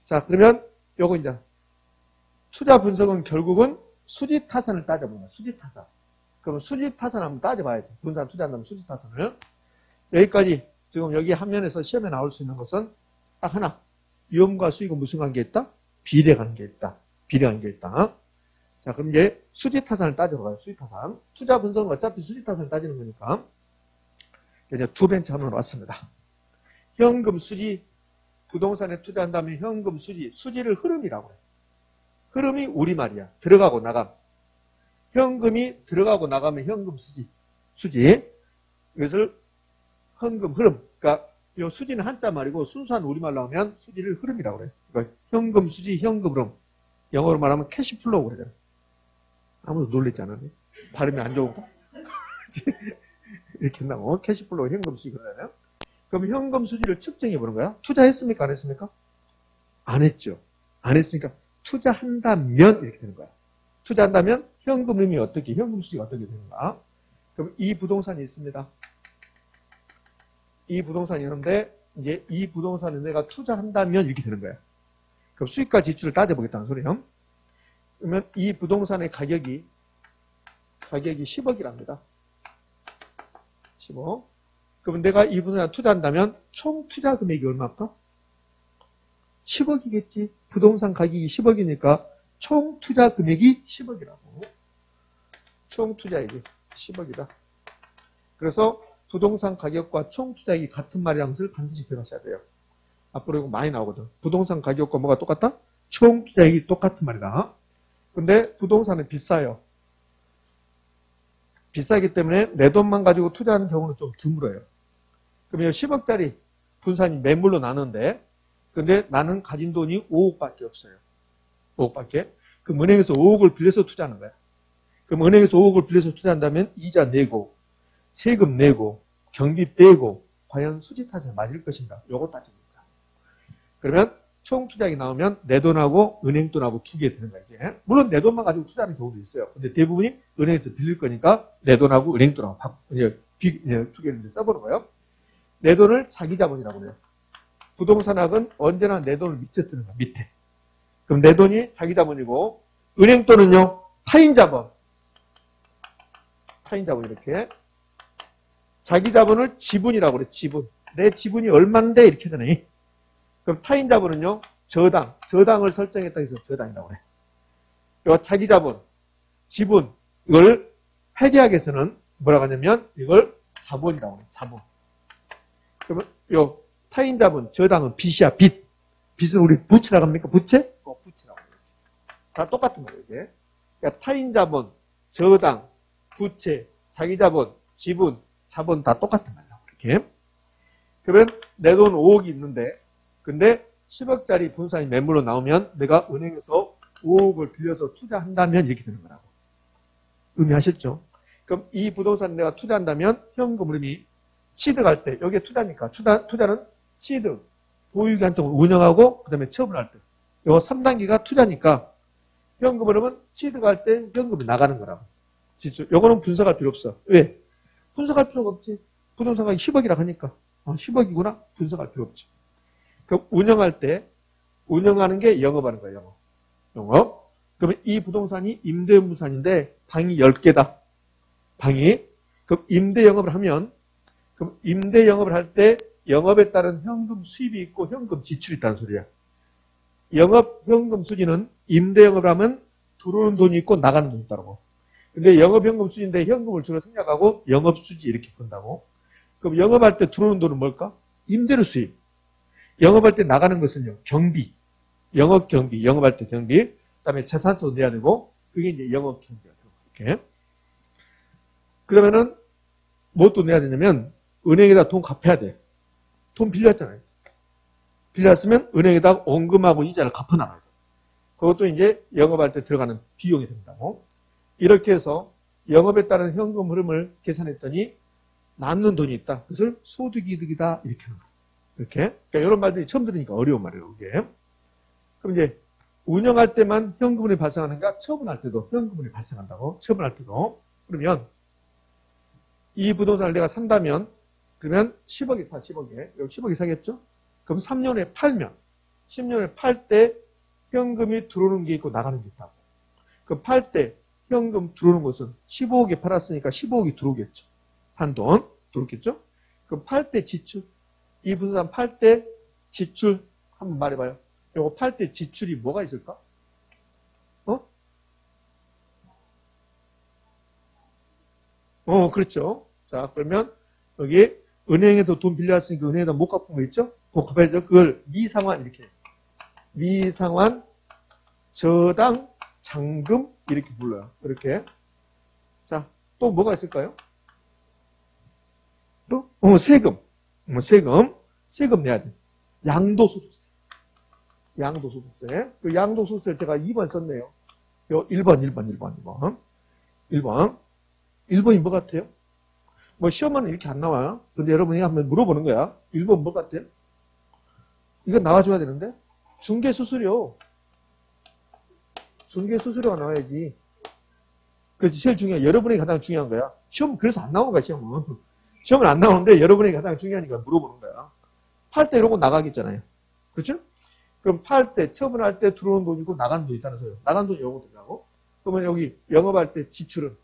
자, 그러면 요거 이제 투자 분석은 결국은 수지 타산을 따져보는 거야. 수지 타산. 그럼 수지 타산 한번 따져봐야 돼. 분산 투자한다면 수지 타산을. 여기까지 지금 여기 화면에서 시험에 나올 수 있는 것은 딱 하나. 위험과 수익은 무슨 관계에 있다? 비례 관계에 있다. 비례 관계에 있다. 자, 그럼 이제 수지타산을 따지러 가요. 수지타산. 투자 분석은 어차피 수지타산을 따지는 거니까. 이제 두 벤치 한번 왔습니다. 현금 수지, 부동산에 투자한 다음에 현금 수지, 수지를 흐름이라고 해요. 흐름이 우리말이야. 들어가고 나감. 현금이 들어가고 나가면 현금 수지. 이것을 현금 흐름. 그러니까 이 수지는 한자 말이고 순수한 우리말로 하면 수지를 흐름이라고 그래요. 그러니까 현금 수지, 현금 흐름. 영어로 말하면 캐시플로우 그러잖아요. 아무도 놀리지 않았네. 발음이 안 좋은가? 이렇게 한다고. 캐시플로우, 현금 수지 그러잖아요. 그럼 현금 수지를 측정해 보는 거야. 투자했습니까? 안 했습니까? 안 했죠. 안 했으니까 투자한다면 이렇게 되는 거야. 투자한다면 현금 흐름이 어떻게, 현금 수지가 어떻게 되는가? 그럼 이 부동산이 있습니다. 이 부동산이 있는데 이제 이 부동산을 내가 투자한다면 이렇게 되는 거야. 그럼 수익과 지출을 따져보겠다는 소리예요. 그러면 이 부동산의 가격이 10억이랍니다. 10억. 그러면 내가 이 부동산에 투자한다면 총 투자 금액이 얼마일까? 10억이겠지. 부동산 가격이 10억이니까 총 투자 금액이 10억이라고. 총 투자액이 10억이다. 그래서 부동산 가격과 총 투자액이 같은 말이라는 것을 반드시 기억하셔야 돼요. 앞으로 이거 많이 나오거든. 부동산 가격과 뭐가 똑같다? 총 투자액이 똑같은 말이다. 근데 부동산은 비싸요. 비싸기 때문에 내 돈만 가지고 투자하는 경우는 좀 드물어요. 그러면 10억짜리 분산이 매물로 나는데 근데 나는 가진 돈이 5억밖에 없어요. 5억밖에. 그럼 은행에서 5억을 빌려서 투자하는 거야. 그럼 은행에서 5억을 빌려서 투자한다면 이자 내고 세금 내고 경비 빼고 과연 수지타산에 맞을 것인가? 요거 따집니다. 그러면 총 투자액이 나오면 내 돈하고 은행 돈하고 두 개 되는 거야. 이제. 물론 내 돈만 가지고 투자하는 경우도 있어요. 근데 대부분이 은행에서 빌릴 거니까 내 돈하고 은행 돈하고 두 개를 써보는 거예요. 내 돈을 자기 자본이라고 해요. 부동산학은 언제나 내 돈을 밑에 뜨는 거야. 밑에. 그럼 내 돈이 자기 자본이고 은행 돈은요. 타인 자본. 타인 자본 이렇게. 자기 자본을 지분이라고 그래. 지분. 내 지분이 얼만데 이렇게 되네. 그럼 타인 자본은요. 저당. 저당을 설정했다 해서 저당이라고 그래. 요 자기 자본, 지분 이걸 회계학에서는 뭐라고 하냐면 이걸 자본이라고 그래. 자본. 그러면 요 타인 자본, 저당은 빚이야. 빚. 빚은 우리 부채라고 합니까? 부채? 부채라고 그래. 다 똑같은 거예요. 이게. 그러니까 타인 자본, 저당, 부채, 자기 자본, 지분, 자본 다 똑같은 말이야. 이렇게. 그러면 내 돈 5억이 있는데 근데 10억짜리 분산이 매물로 나오면 내가 은행에서 5억을 빌려서 투자한다면 이렇게 되는 거라고. 의미하셨죠? 그럼 이 부동산 내가 투자한다면 현금 흐름이 취득할 때 여기에 투자니까 투자는 취득, 보유기한 동안 운영하고 그 다음에 처분할 때 요 3단계가 투자니까 현금 흐름은 취득할 때 현금이 나가는 거라고. 지출. 요거는 분석할 필요 없어. 왜? 분석할 필요가 없지. 부동산 가격이 10억이라 하니까 10억이구나. 분석할 필요 없죠. 그럼 운영할 때 운영하는 게 영업하는 거예요. 영업. 그러면 이 부동산이 임대부산인데 방이 10개다. 방이. 그럼 임대 영업을 하면 그럼 임대 영업을 할 때 영업에 따른 현금 수입이 있고 현금 지출이 있다는 소리야. 영업 현금 수지는 임대 영업을 하면 들어오는 돈이 있고 나가는 돈이 있다고. 근데 영업 현금 수지인데 현금을 주로 생략하고 영업 수지 이렇게 본다고. 그럼 영업할 때 들어오는 돈은 뭘까? 임대료 수입. 영업할 때 나가는 것은요. 경비. 영업 경비. 영업할 때 경비. 그다음에 재산도 내야 되고 그게 이제 영업 경비가 되고 이렇게. 그러면은 뭐 또 내야 되냐면 은행에다 돈 갚아야 돼. 돈 빌렸잖아요. 빌렸으면 은행에다 원금하고 이자를 갚아나가야 돼. 그것도 이제 영업할 때 들어가는 비용이 된다고. 이렇게 해서 영업에 따른 현금 흐름을 계산했더니 남는 돈이 있다. 그것을 소득이득이다. 이렇게 하는 거예요. 이렇게. 그러니까 이런 말들이 처음 들으니까 어려운 말이에요. 이게. 그럼 이제 운영할 때만 현금흐름이 발생하는가? 처분할 때도 현금흐름이 발생한다고. 처분할 때도. 그러면 이 부동산을 내가 산다면 그러면 10억에 사. 10억에. 여기 10억이 사겠죠? 그럼 3년에 팔면 10년에 팔 때 현금이 들어오는 게 있고 나가는 게 있다고. 그럼 팔 때 현금 들어오는 것은 15억에 팔았으니까 15억이 들어오겠죠. 한 돈 들어오겠죠? 그럼 팔 때 지출. 이 부동산 팔 때 지출 한번 말해봐요. 요거 팔 때 지출이 뭐가 있을까? 그렇죠. 자, 그러면 여기 은행에도 돈 빌려왔으니까 은행에다 못 갚은 거 있죠? 그거 갚아야죠. 그걸 미상환 이렇게. 미상환 저당 잔금 이렇게 불러요. 이렇게. 자, 또 뭐가 있을까요? 또? 세금. 세금 내야 돼. 양도소득세. 양도소득세. 그 양도소득세 제가 2번 썼네요. 요 1번이 뭐 같아요? 뭐 시험은 이렇게 안 나와요. 근데 여러분이 한번 물어보는 거야. 1번 뭐 같아요? 이거 나와줘야 되는데. 중개수수료. 중개수수료가 나와야지. 그렇지, 제일 중요해. 여러분이 가장 중요한 거야. 시험 그래서 안 나오는 거야, 시험은. 시험은 안 나오는데 여러분이 가장 중요하니까 물어보는 거야. 팔 때 이런 거 나가겠잖아요. 그렇죠? 그럼 팔 때, 처분할 때 들어오는 돈이고 나가는 돈이 있다는 소리예요. 나가는 돈이 이런 것들이라고. 그러면 여기 영업할 때 지출은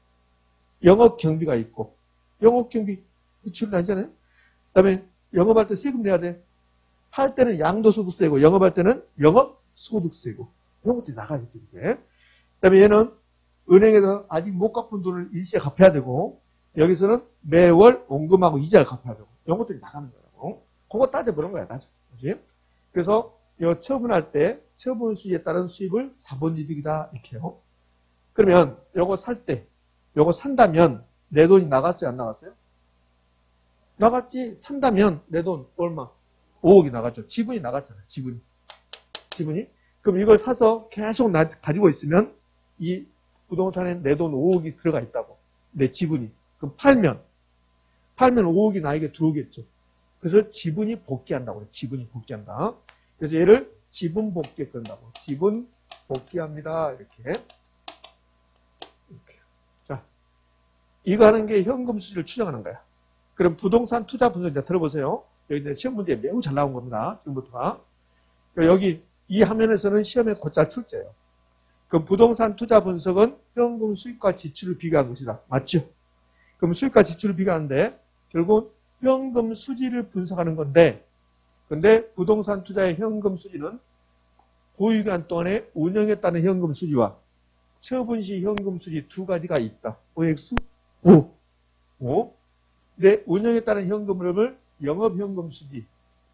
영업 경비가 있고, 영업 경비 지출은 아니잖아요. 그 다음에 영업할 때 세금 내야 돼. 팔 때는 양도소득세고, 영업할 때는 영업소득세고, 이런 것들이 나가겠지, 이게. 그 다음에 얘는 은행에서 아직 못 갚은 돈을 일시에 갚아야 되고, 여기서는 매월 원금하고 이자를 갚아야 되고, 이런 것들이 나가는 거라고. 그거 따져보는 거야, 따져. 그렇지? 그래서 이 처분할 때 처분 수익에 따른 수입을 자본이득이다 이렇게 해요. 그러면 요거 살 때, 요거 산다면 내 돈이 나갔어요, 안 나갔어요? 나갔지. 산다면 내 돈 얼마? 5억이 나갔죠. 지분이 나갔잖아요. 지분이. 그럼 이걸 사서 계속 가지고 있으면 이 부동산에 내 돈 5억이 들어가 있다고. 내 지분이. 그럼 팔면 5억이 나에게 들어오겠죠. 그래서 지분이 복귀한다고. 지분이 복귀한다. 그래서 얘를 지분 복귀 그런다고. 지분 복귀합니다. 이렇게. 자, 이거 하는 게 현금 수지를 추정하는 거야. 그럼 부동산 투자 분석 이제 들어보세요. 여기 이제 시험 문제에 매우 잘 나온 겁니다. 지금부터가. 여기 이 화면에서는 시험에 곧잘 출제예요. 그럼 부동산 투자 분석은 현금 수익과 지출을 비교한 것이다. 맞죠? 그럼 수익과 지출을 비교하는데 결국 현금 수지를 분석하는 건데, 근데 부동산 투자의 현금 수지는 보유기간 동안에 운영했다는 현금 수지와 처분 시 현금 수지 두 가지가 있다. OX? O. 근데 운영했다는 현금 흐름을 영업현금 수지,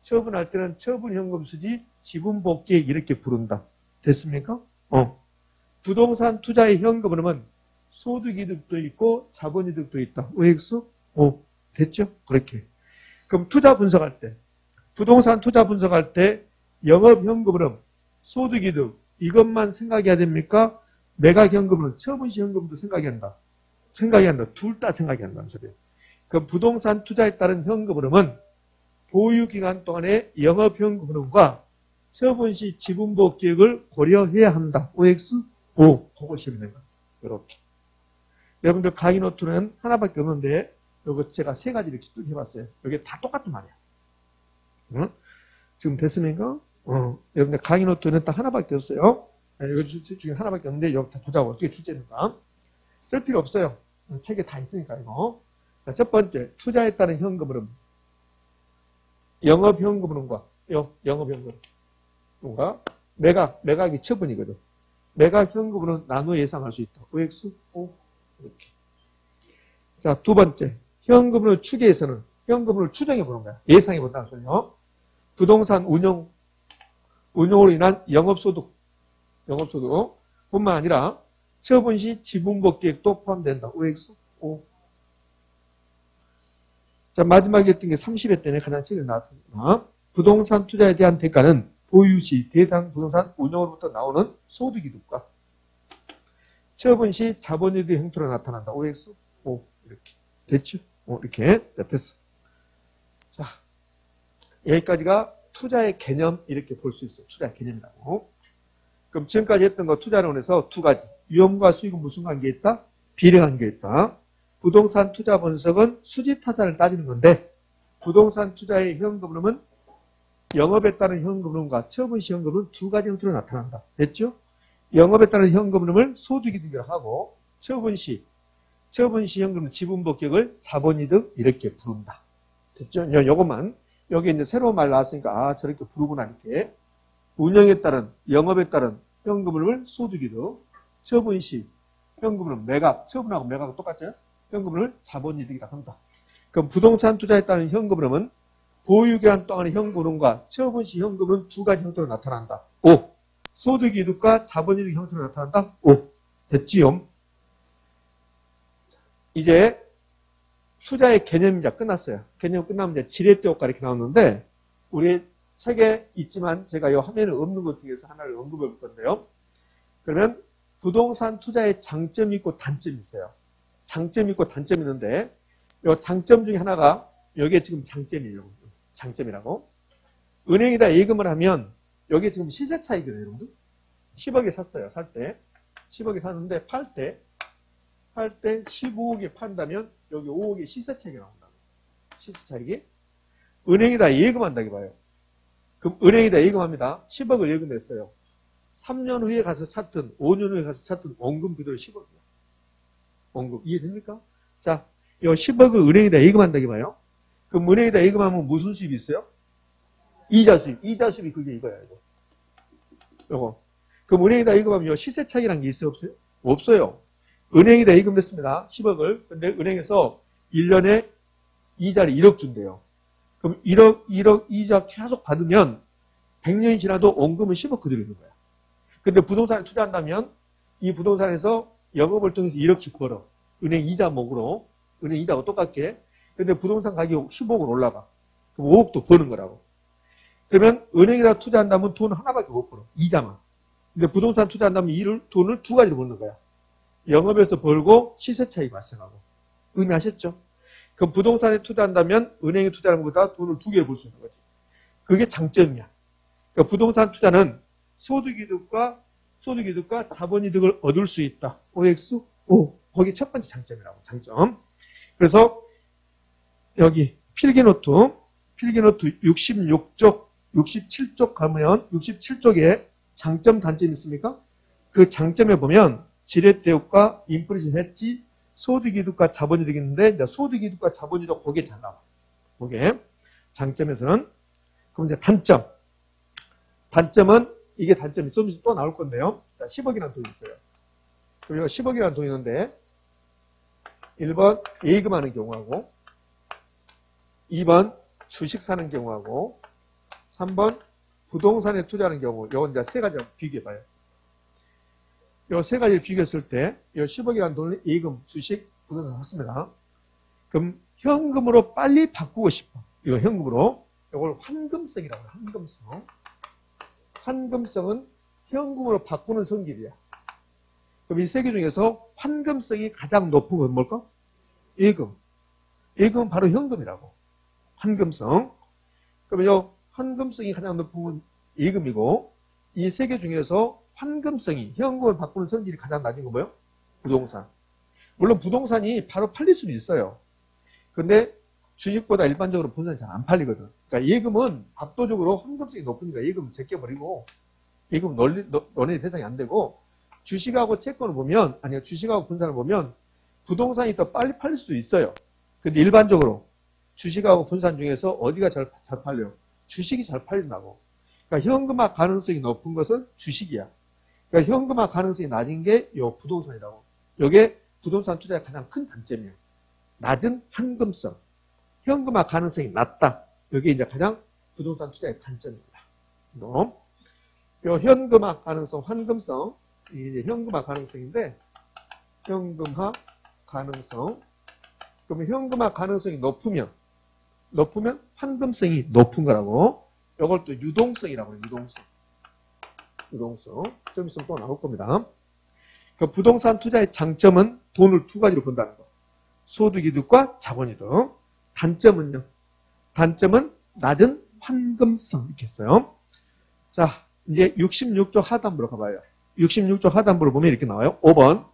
처분할 때는 처분현금 수지, 지분복귀액 이렇게 부른다. 됐습니까? 부동산 투자의 현금 흐름은 소득이득도 있고 자본이득도 있다. OX? O. 됐죠? 그렇게. 그럼 투자 분석할 때, 부동산 투자 분석할 때 영업현금 흐름, 소득이득 이것만 생각해야 됩니까? 매각현금은 처분시 현금도 생각해야 한다. 둘 다 생각해야 한다는 소리예요. 그럼 부동산 투자에 따른 현금 흐름은 보유기간 동안의 영업현금 흐름과 처분시 지분복귀액을 고려해야 한다. OX? O. 그걸 시험이 된 거예요. 이렇게. 여러분들 강의 노트는 하나밖에 없는데 요거 제가 세 가지 이렇게 쭉 해봤어요. 이게 다 똑같은 말이야. 응? 지금 됐습니까? 여러분들 강의 노트는 딱 하나밖에 없어요. 이거 중에 하나밖에 없는데 여기 다 보자고. 어떻게 출제했는가. 쓸 필요 없어요. 책에 다 있으니까 이거. 자, 첫 번째, 투자에 따른 현금 흐름. 영업현금 흐름과 영업현금 흐름과 매각이 처분이거든. 매각 현금으로 나누어 예상할 수 있다. OX? O. 이렇게. 자, 두 번째. 현금으로 추계에서는 현금으로 추정해 보는 거야. 예상해 본다는 소리요. 부동산 운용으로 인한 영업소득 뿐만 아니라 처분 시 지분복귀액도 포함된다. OX? O. 자, 마지막에 했던 게 30회 때는 가장 최근에 나왔습니다. 부동산 투자에 대한 대가는 보유 시 대상 부동산 운용으로부터 나오는 소득이득과 처분 시 자본이득의 형태로 나타난다. OX? O. 이렇게. 됐죠? 이렇게. 자, 됐어. 자, 여기까지가 투자의 개념 이렇게 볼 수 있어요. 투자의 개념이라고. 그럼 지금까지 했던 거 투자론에서 두 가지. 위험과 수익은 무슨 관계에 있다? 비례관계에 있다. 부동산 투자 분석은 수지 타산을 따지는 건데 부동산 투자의 현금 흐름은 영업에 따른 현금 흐름과 처분 시 현금 흐름은 두 가지 형태로 나타난다. 됐죠? 영업에 따른 현금 흐름을 소득이득이라고 하고 처분 시 현금 지분복귀액을 자본이득 이렇게 부른다. 됐죠? 요것만 여기 이제 새로운 말 나왔으니까 저렇게 부르구나 이렇게 운영에 따른, 영업에 따른 현금흐름을 소득이득, 처분 시 현금흐름, 매각, 처분하고 매각은 똑같죠? 현금흐름을 자본이득이라고 합니다. 그럼 부동산 투자에 따른 현금흐름은 보유기간 동안의 현금흐름과 처분 시 현금흐름 두 가지 형태로 나타난다. 오. 소득이득과 자본이득 형태로 나타난다. 오. 됐지요? 이제 투자의 개념이 이제 끝났어요. 개념 끝나면 이제 지렛대효과 이렇게 나오는데 우리 책에 있지만 제가 이 화면에 없는 것 중에서 하나를 언급해 볼 건데요. 그러면 부동산 투자의 장점이 있고 단점이 있어요. 장점이 있고 단점이 있는데 이 장점 중에 하나가 여기에 지금 장점이에요. 장점이라고. 은행에다 예금을 하면 여기에 지금 시세 차익이에요. 여러분들. 10억에 샀어요. 살 때. 10억에 샀는데 팔 때 15억에 판다면 여기 5억의 시세 차익이 나온다. 시세 차익이. 은행에다 예금한다고 봐요. 그럼 은행에다 예금합니다. 10억을 예금했어요. 3년 후에 가서 찾든 5년 후에 가서 찾든 원금 그대로 10억이에요. 원금. 이해됩니까? 자, 이 10억을 은행에다 예금한다고 봐요. 그럼 은행에다 예금하면 무슨 수입이 있어요? 이자 수입. 이자 수입이 그게 이거야, 이거. 요거. 그럼 은행에다 예금하면 시세 차익이라는 게 있어요, 없어요? 없어요. 은행에다 예금했습니다. 10억을. 근데 은행에서 1년에 이자를 1억 준대요. 그럼 1억 이자 계속 받으면 100년이 지나도 원금은 10억 그대로 있는 거야. 근데 부동산에 투자한다면 이 부동산에서 영업을 통해서 1억씩 벌어. 은행 이자 목으로. 은행 이자하고 똑같게. 근데 부동산 가격이 15억으로 올라가. 그럼 5억도 버는 거라고. 그러면 은행에다 투자한다면 돈 하나밖에 못 벌어. 이자만. 근데 부동산 투자한다면 돈을 두 가지로 버는 거야. 영업에서 벌고 시세 차익 발생하고. 의미하셨죠? 그럼 부동산에 투자한다면 은행에 투자하는 것보다 돈을 두 개를 벌 수 있는 거지. 그게 장점이야. 그러니까 부동산 투자는 소득이득과 자본이득을 얻을 수 있다. OX? 오. 거기 첫 번째 장점이라고. 장점. 그래서 여기 필기노트 66쪽, 67쪽 가면 67쪽에 장점, 단점이 있습니까? 그 장점에 보면 지렛대효과, 인플레이션 해지, 소득이득과 자본이득이 있는데 이제 소득이득과 자본이득 거기에 잘 나와. 거기에 장점에서는 그럼 이제 단점. 단점은 이게 단점이 좀 또 나올 건데요. 자, 10억이라는 돈이 있어요. 그럼 이거 10억이라는 돈이 있는데 1번 예금하는 경우하고 2번 주식 사는 경우하고 3번 부동산에 투자하는 경우 이건 이제 세 가지 비교해봐요. 이 세 가지를 비교했을 때 이 10억이라는 돈을 예금, 주식, 부동산 샀습니다. 그럼 현금으로 빨리 바꾸고 싶어. 이거 현금으로. 이걸 환금성이라고 해요. 환금성. 환금성은 현금으로 바꾸는 성질이야. 그럼 이 세 개 중에서 환금성이 가장 높은 건 뭘까? 예금. 예금은 바로 현금이라고. 환금성. 그러면 이 환금성이 가장 높은 건 예금이고 이 세 개 중에서 환금성이 현금을 바꾸는 성질이 가장 낮은 건 뭐예요? 부동산. 물론 부동산이 바로 팔릴 수는 있어요. 근데 주식보다 일반적으로 부동산이 잘 안 팔리거든. 그러니까 예금은 압도적으로 환금성이 높으니까 예금은 제껴버리고 예금은 논의 대상이 안 되고 주식하고 채권을 보면 아니요 주식하고 분산을 보면 부동산이 더 빨리 팔릴 수도 있어요. 근데 일반적으로 주식하고 분산 중에서 어디가 잘 팔려요? 주식이 잘 팔린다고. 그러니까 현금화 가능성이 높은 것은 주식이야. 그러니까 현금화 가능성이 낮은 게 요 부동산이라고. 이게 부동산 투자의 가장 큰 단점이에요. 낮은 환금성. 현금화 가능성이 낮다. 이게 이제 가장 부동산 투자의 단점입니다. 요 현금화 가능성, 환금성. 이게 이제 현금화 가능성인데, 현금화 가능성. 그러면 현금화 가능성이 높으면 환금성이 높은 거라고. 이걸 또 유동성이라고 해요. 유동성. 좀 있으면 또 나올 겁니다. 그 부동산 투자의 장점은 돈을 두 가지로 번다는 거. 소득이득과 자본이득. 단점은요. 단점은 낮은 환금성. 이렇게 했어요. 자, 이제 66조 하단부로 가봐요. 66조 하단부로 보면 이렇게 나와요. 5번.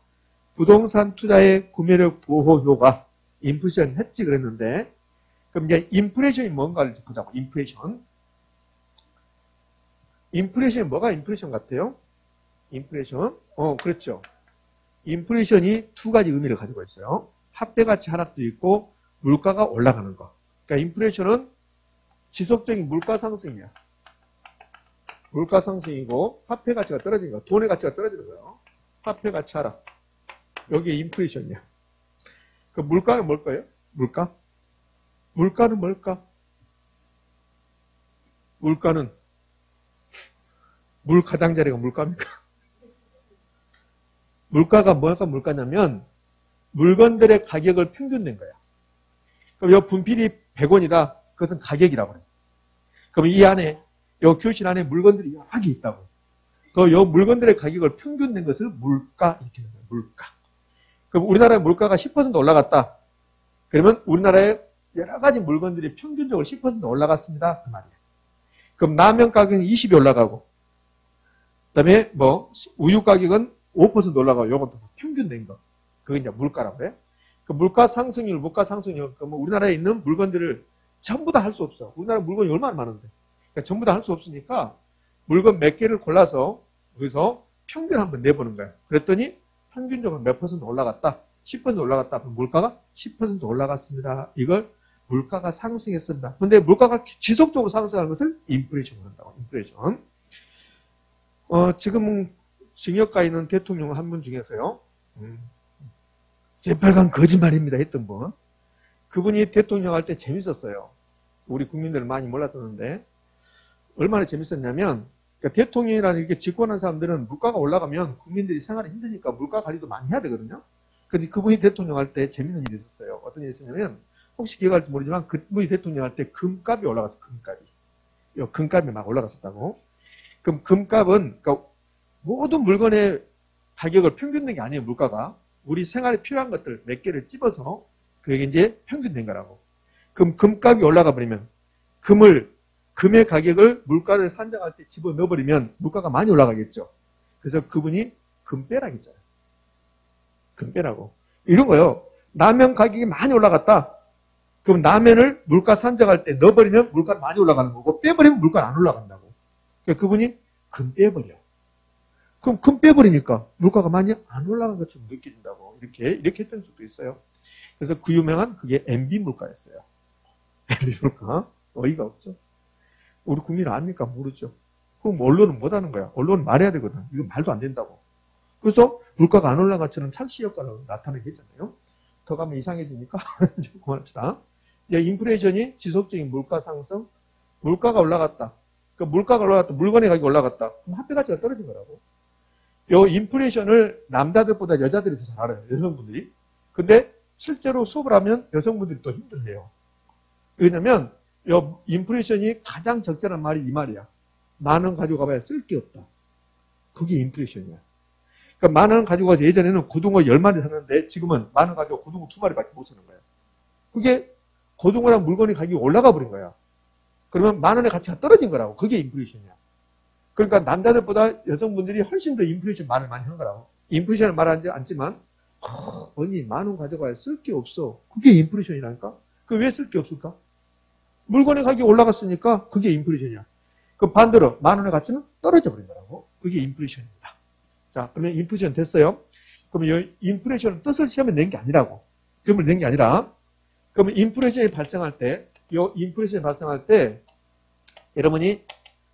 부동산 투자의 구매력 보호 효과. 인플레이션 했지 그랬는데, 그럼 이제 인플레이션이 뭔가를 보자고. 인플레이션이 뭐가 인플레이션 같아요? 인플레이션? 그렇죠. 인플레이션이 두 가지 의미를 가지고 있어요. 합대가치 하락도 있고 물가가 올라가는 거. 그러니까 인플레이션은 지속적인 물가 상승이야. 물가 상승이고 화폐 가치가 떨어지는 거야. 돈의 가치가 떨어지는 거예요. 화폐 가치 하락. 여기에 인플레이션이야. 그 물가는 뭘까요? 물가? 물가는 뭘까? 물가는 물 가장자리가 물가입니까? 물가가 뭐가 물가냐면 물건들의 가격을 평균 낸 거야. 그럼 이 분필이 100원이다. 그것은 가격이라고 그래. 그럼 이 안에 이 교실 안에 물건들이 여러 개 있다고. 그 이 물건들의 가격을 평균 낸 것을 물가 이렇게 하는 거야. 물가. 그럼 우리나라의 물가가 10% 올라갔다. 그러면 우리나라의 여러 가지 물건들이 평균적으로 10% 올라갔습니다. 그 말이에요. 그럼 라면 가격은 20이 올라가고, 그 다음에 뭐, 우유 가격은 5% 올라가고, 요것도 평균 낸 거. 그게 이제 물가라고 그래. 그 물가 상승률, 그럼 우리나라에 있는 물건들을 전부 다 할 수 없어. 우리나라 물건이 얼마나 많은데. 그러니까 전부 다 할 수 없으니까 물건 몇 개를 골라서 여기서 평균 한번 내보는 거야. 그랬더니 평균적으로 몇 퍼센트 올라갔다. 10% 올라갔다. 그럼 물가가 10% 올라갔습니다. 이걸 물가가 상승했습니다. 근데 물가가 지속적으로 상승하는 것을 인플레이션을 한다고. 인플레이션. 지금 징역가 있는 대통령 한 분 중에서요. 재빨간 거짓말입니다 했던 분. 그분이 대통령 할 때 재밌었어요. 우리 국민들은 많이 몰랐었는데 얼마나 재밌었냐면 그러니까 대통령이라는 이렇게 집권한 사람들은 물가가 올라가면 국민들이 생활이 힘드니까 물가 관리도 많이 해야 되거든요. 근데 그분이 대통령 할 때 재밌는 일이 있었어요. 어떤 일이 있었냐면 혹시 기억할지 모르지만 그분이 대통령 할 때 금값이 올라갔어. 금값이 막 올라갔었다고. 그럼 금값은 그러니까 모든 물건의 가격을 평균 낸 게 아니에요. 물가가. 우리 생활에 필요한 것들 몇 개를 집어서 그게 이제 평균 된 거라고. 그럼 금값이 올라가 버리면 금의 가격을 물가를 산정할 때 집어넣어 버리면 물가가 많이 올라가겠죠. 그래서 그분이 금 빼라고 했잖아요. 금 빼라고. 이런 거요. 라면 가격이 많이 올라갔다. 그럼 라면을 물가 산정할 때 넣어버리면 물가가 많이 올라가는 거고 빼버리면 물가가 안 올라간다고. 그러니까 그분이 금 빼버려. 그럼 금 빼버리니까 물가가 많이 안 올라간 것처럼 느껴진다고. 이렇게 했던 적도 있어요. 그래서 그 유명한 그게 MB 물가였어요. MB 물가. 어이가 없죠. 우리 국민은 압니까? 모르죠. 그럼 언론은 못 하는 거야. 언론은 말해야 되거든. 이거 말도 안 된다고. 그래서 물가가 안 올라간 것처럼 착시 효과를 나타내게 했잖아요. 더 가면 이상해지니까 이제 그만합시다. 인플레이션이 지속적인 물가 상승, 물가가 올라갔다. 그 물가가 올라갔다. 물건의 가격이 올라갔다. 그럼 화폐 가치가 떨어진 거라고. 요 인플레이션을 남자들보다 여자들이 더 잘 알아요. 여성분들이. 근데 실제로 수업을 하면 여성분들이 더 힘들어해요. 왜냐면 요 인플레이션이 가장 적절한 말이 이 말이야. 10,000원 가지고 가봐야 쓸 게 없다. 그게 인플레이션이야. 그러니까 10,000원 가지고 가서 예전에는 고등어 10마리 샀는데 지금은 10,000원 가지고 고등어 2마리밖에 못 사는 거야. 그게 고등어랑 물건의 가격이 올라가 버린 거야. 그러면 10,000원의 가치가 떨어진 거라고. 그게 인플레이션이야. 그러니까 남자들보다 여성분들이 훨씬 더 인플레이션 말을 많이 하는 거라고. 인플레이션을 말하지 않지만 언니 10,000원 가져가야 쓸 게 없어. 그게 인플레이션이라니까. 그 왜 쓸 게 없을까? 물건의 가격이 올라갔으니까 그게 인플레이션이야. 그럼 반대로 10,000원의 가치는 떨어져 버린 거라고. 그게 인플레이션입니다. 자, 그러면 인플레이션 됐어요. 그러면 이 인플레이션은 뜻을 시험에 낸 게 아니라고. 금을 낸 게 아니라. 그러면 인플레이션이 발생할 때, 여러분이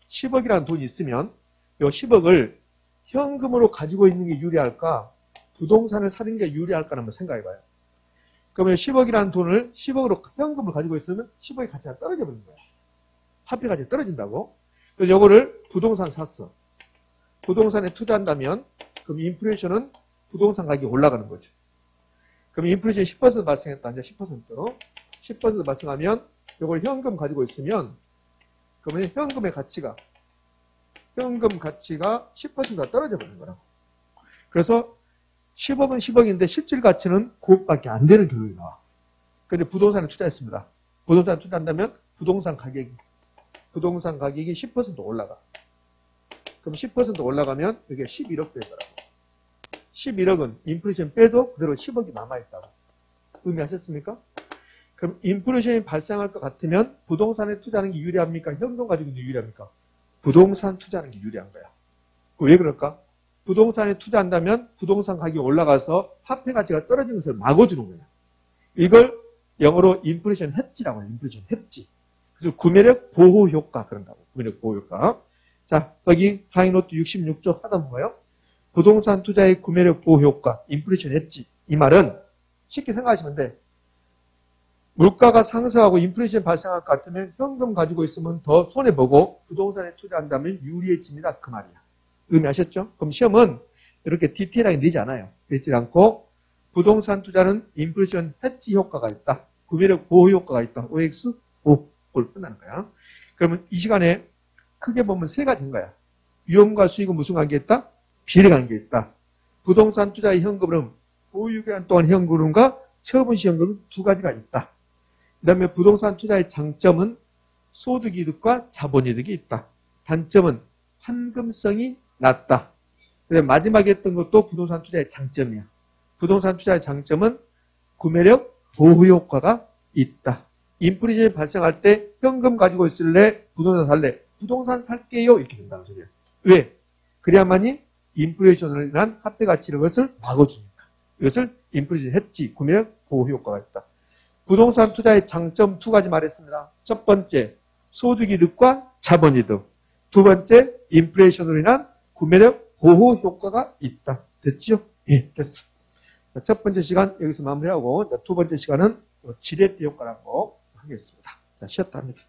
10억이라는 돈이 있으면 이 10억을 현금으로 가지고 있는 게 유리할까? 부동산을 사는 게 유리할까? 한번 생각해 봐요. 그러면 10억이라는 돈을 10억으로 현금을 가지고 있으면 10억의 가치가 떨어져 버리는 거야. 화폐 가치가 떨어진다고. 그래서 이거를 부동산 샀어. 부동산에 투자한다면 그럼 인플레이션은 부동산 가격이 올라가는 거지. 그럼 인플레이션이 10% 발생했다. 이제 10% 발생하면 이걸 현금 가지고 있으면 그러면 현금 가치가 10%가 떨어져 버리는 거라고. 그래서 10억은 10억인데 실질 가치는 9억밖에 안 되는 결론이 나와. 그런데 부동산에 투자했습니다. 부동산에 투자한다면 부동산 가격이 10% 올라가. 그럼 10% 올라가면 이게 11억 될 거라고. 11억은 인플레이션 빼도 그대로 10억이 남아있다고. 의미하셨습니까? 그럼 인플레이션이 발생할 것 같으면 부동산에 투자하는 게 유리합니까? 현금 가지고 있는 게 유리합니까? 부동산 투자하는 게 유리한 거야. 왜 그럴까? 부동산에 투자한다면 부동산 가격이 올라가서 화폐 가치가 떨어진 것을 막아주는 거야. 이걸 영어로 인플레이션 헤지라고 해요. 인플레이션 헤지. 그래서 구매력 보호 효과 그런다고. 구매력 보호 효과. 자, 여기 강의 노트 66조 하던 거예요. 부동산 투자의 구매력 보호 효과, 인플레이션 엣지. 이 말은 쉽게 생각하시면 돼. 물가가 상승하고 인플레이션 발생할 것 같으면 현금 가지고 있으면 더 손해보고 부동산에 투자한다면 유리해집니다. 그 말이야. 의미하셨죠? 그럼 시험은 이렇게 디테일하게 내지 않아요. 내지 않고 부동산 투자는 인플레이션 해지 효과가 있다. 구매력 보호 효과가 있다. OX, O. 그걸 끝나는 거야. 그러면 이 시간에 크게 보면 세 가지인 거야. 위험과 수익은 무슨 관계 있다? 비례 관계 있다. 부동산 투자의 현금흐름, 보유 기간 동안 현금흐름과 처분 시 현금흐름 두 가지가 있다. 그 다음에 부동산 투자의 장점은 소득이득과 자본이득이 있다. 단점은 환금성이 낮다. 그 다음에 마지막에 했던 것도 부동산 투자의 장점이야. 부동산 투자의 장점은 구매력 보호 효과가 있다. 인플레이션이 발생할 때 현금 가지고 있을래? 부동산 살래? 부동산 살게요. 이렇게 된다는 소리야. 왜? 그래야만이 인플레이션을 인한 화폐 가치를 것을 막아주니까. 이것을 인플레이션 해지, 구매력 보호 효과가 있다. 부동산 투자의 장점 두 가지 말했습니다. 첫 번째, 소득이득과 자본이득. 두 번째, 인플레이션으로 인한 구매력 보호 효과가 있다. 됐죠? 예, 됐어. 첫 번째 시간 여기서 마무리하고 두 번째 시간은 지렛대 효과라고 하겠습니다. 자, 쉬었다 합니다.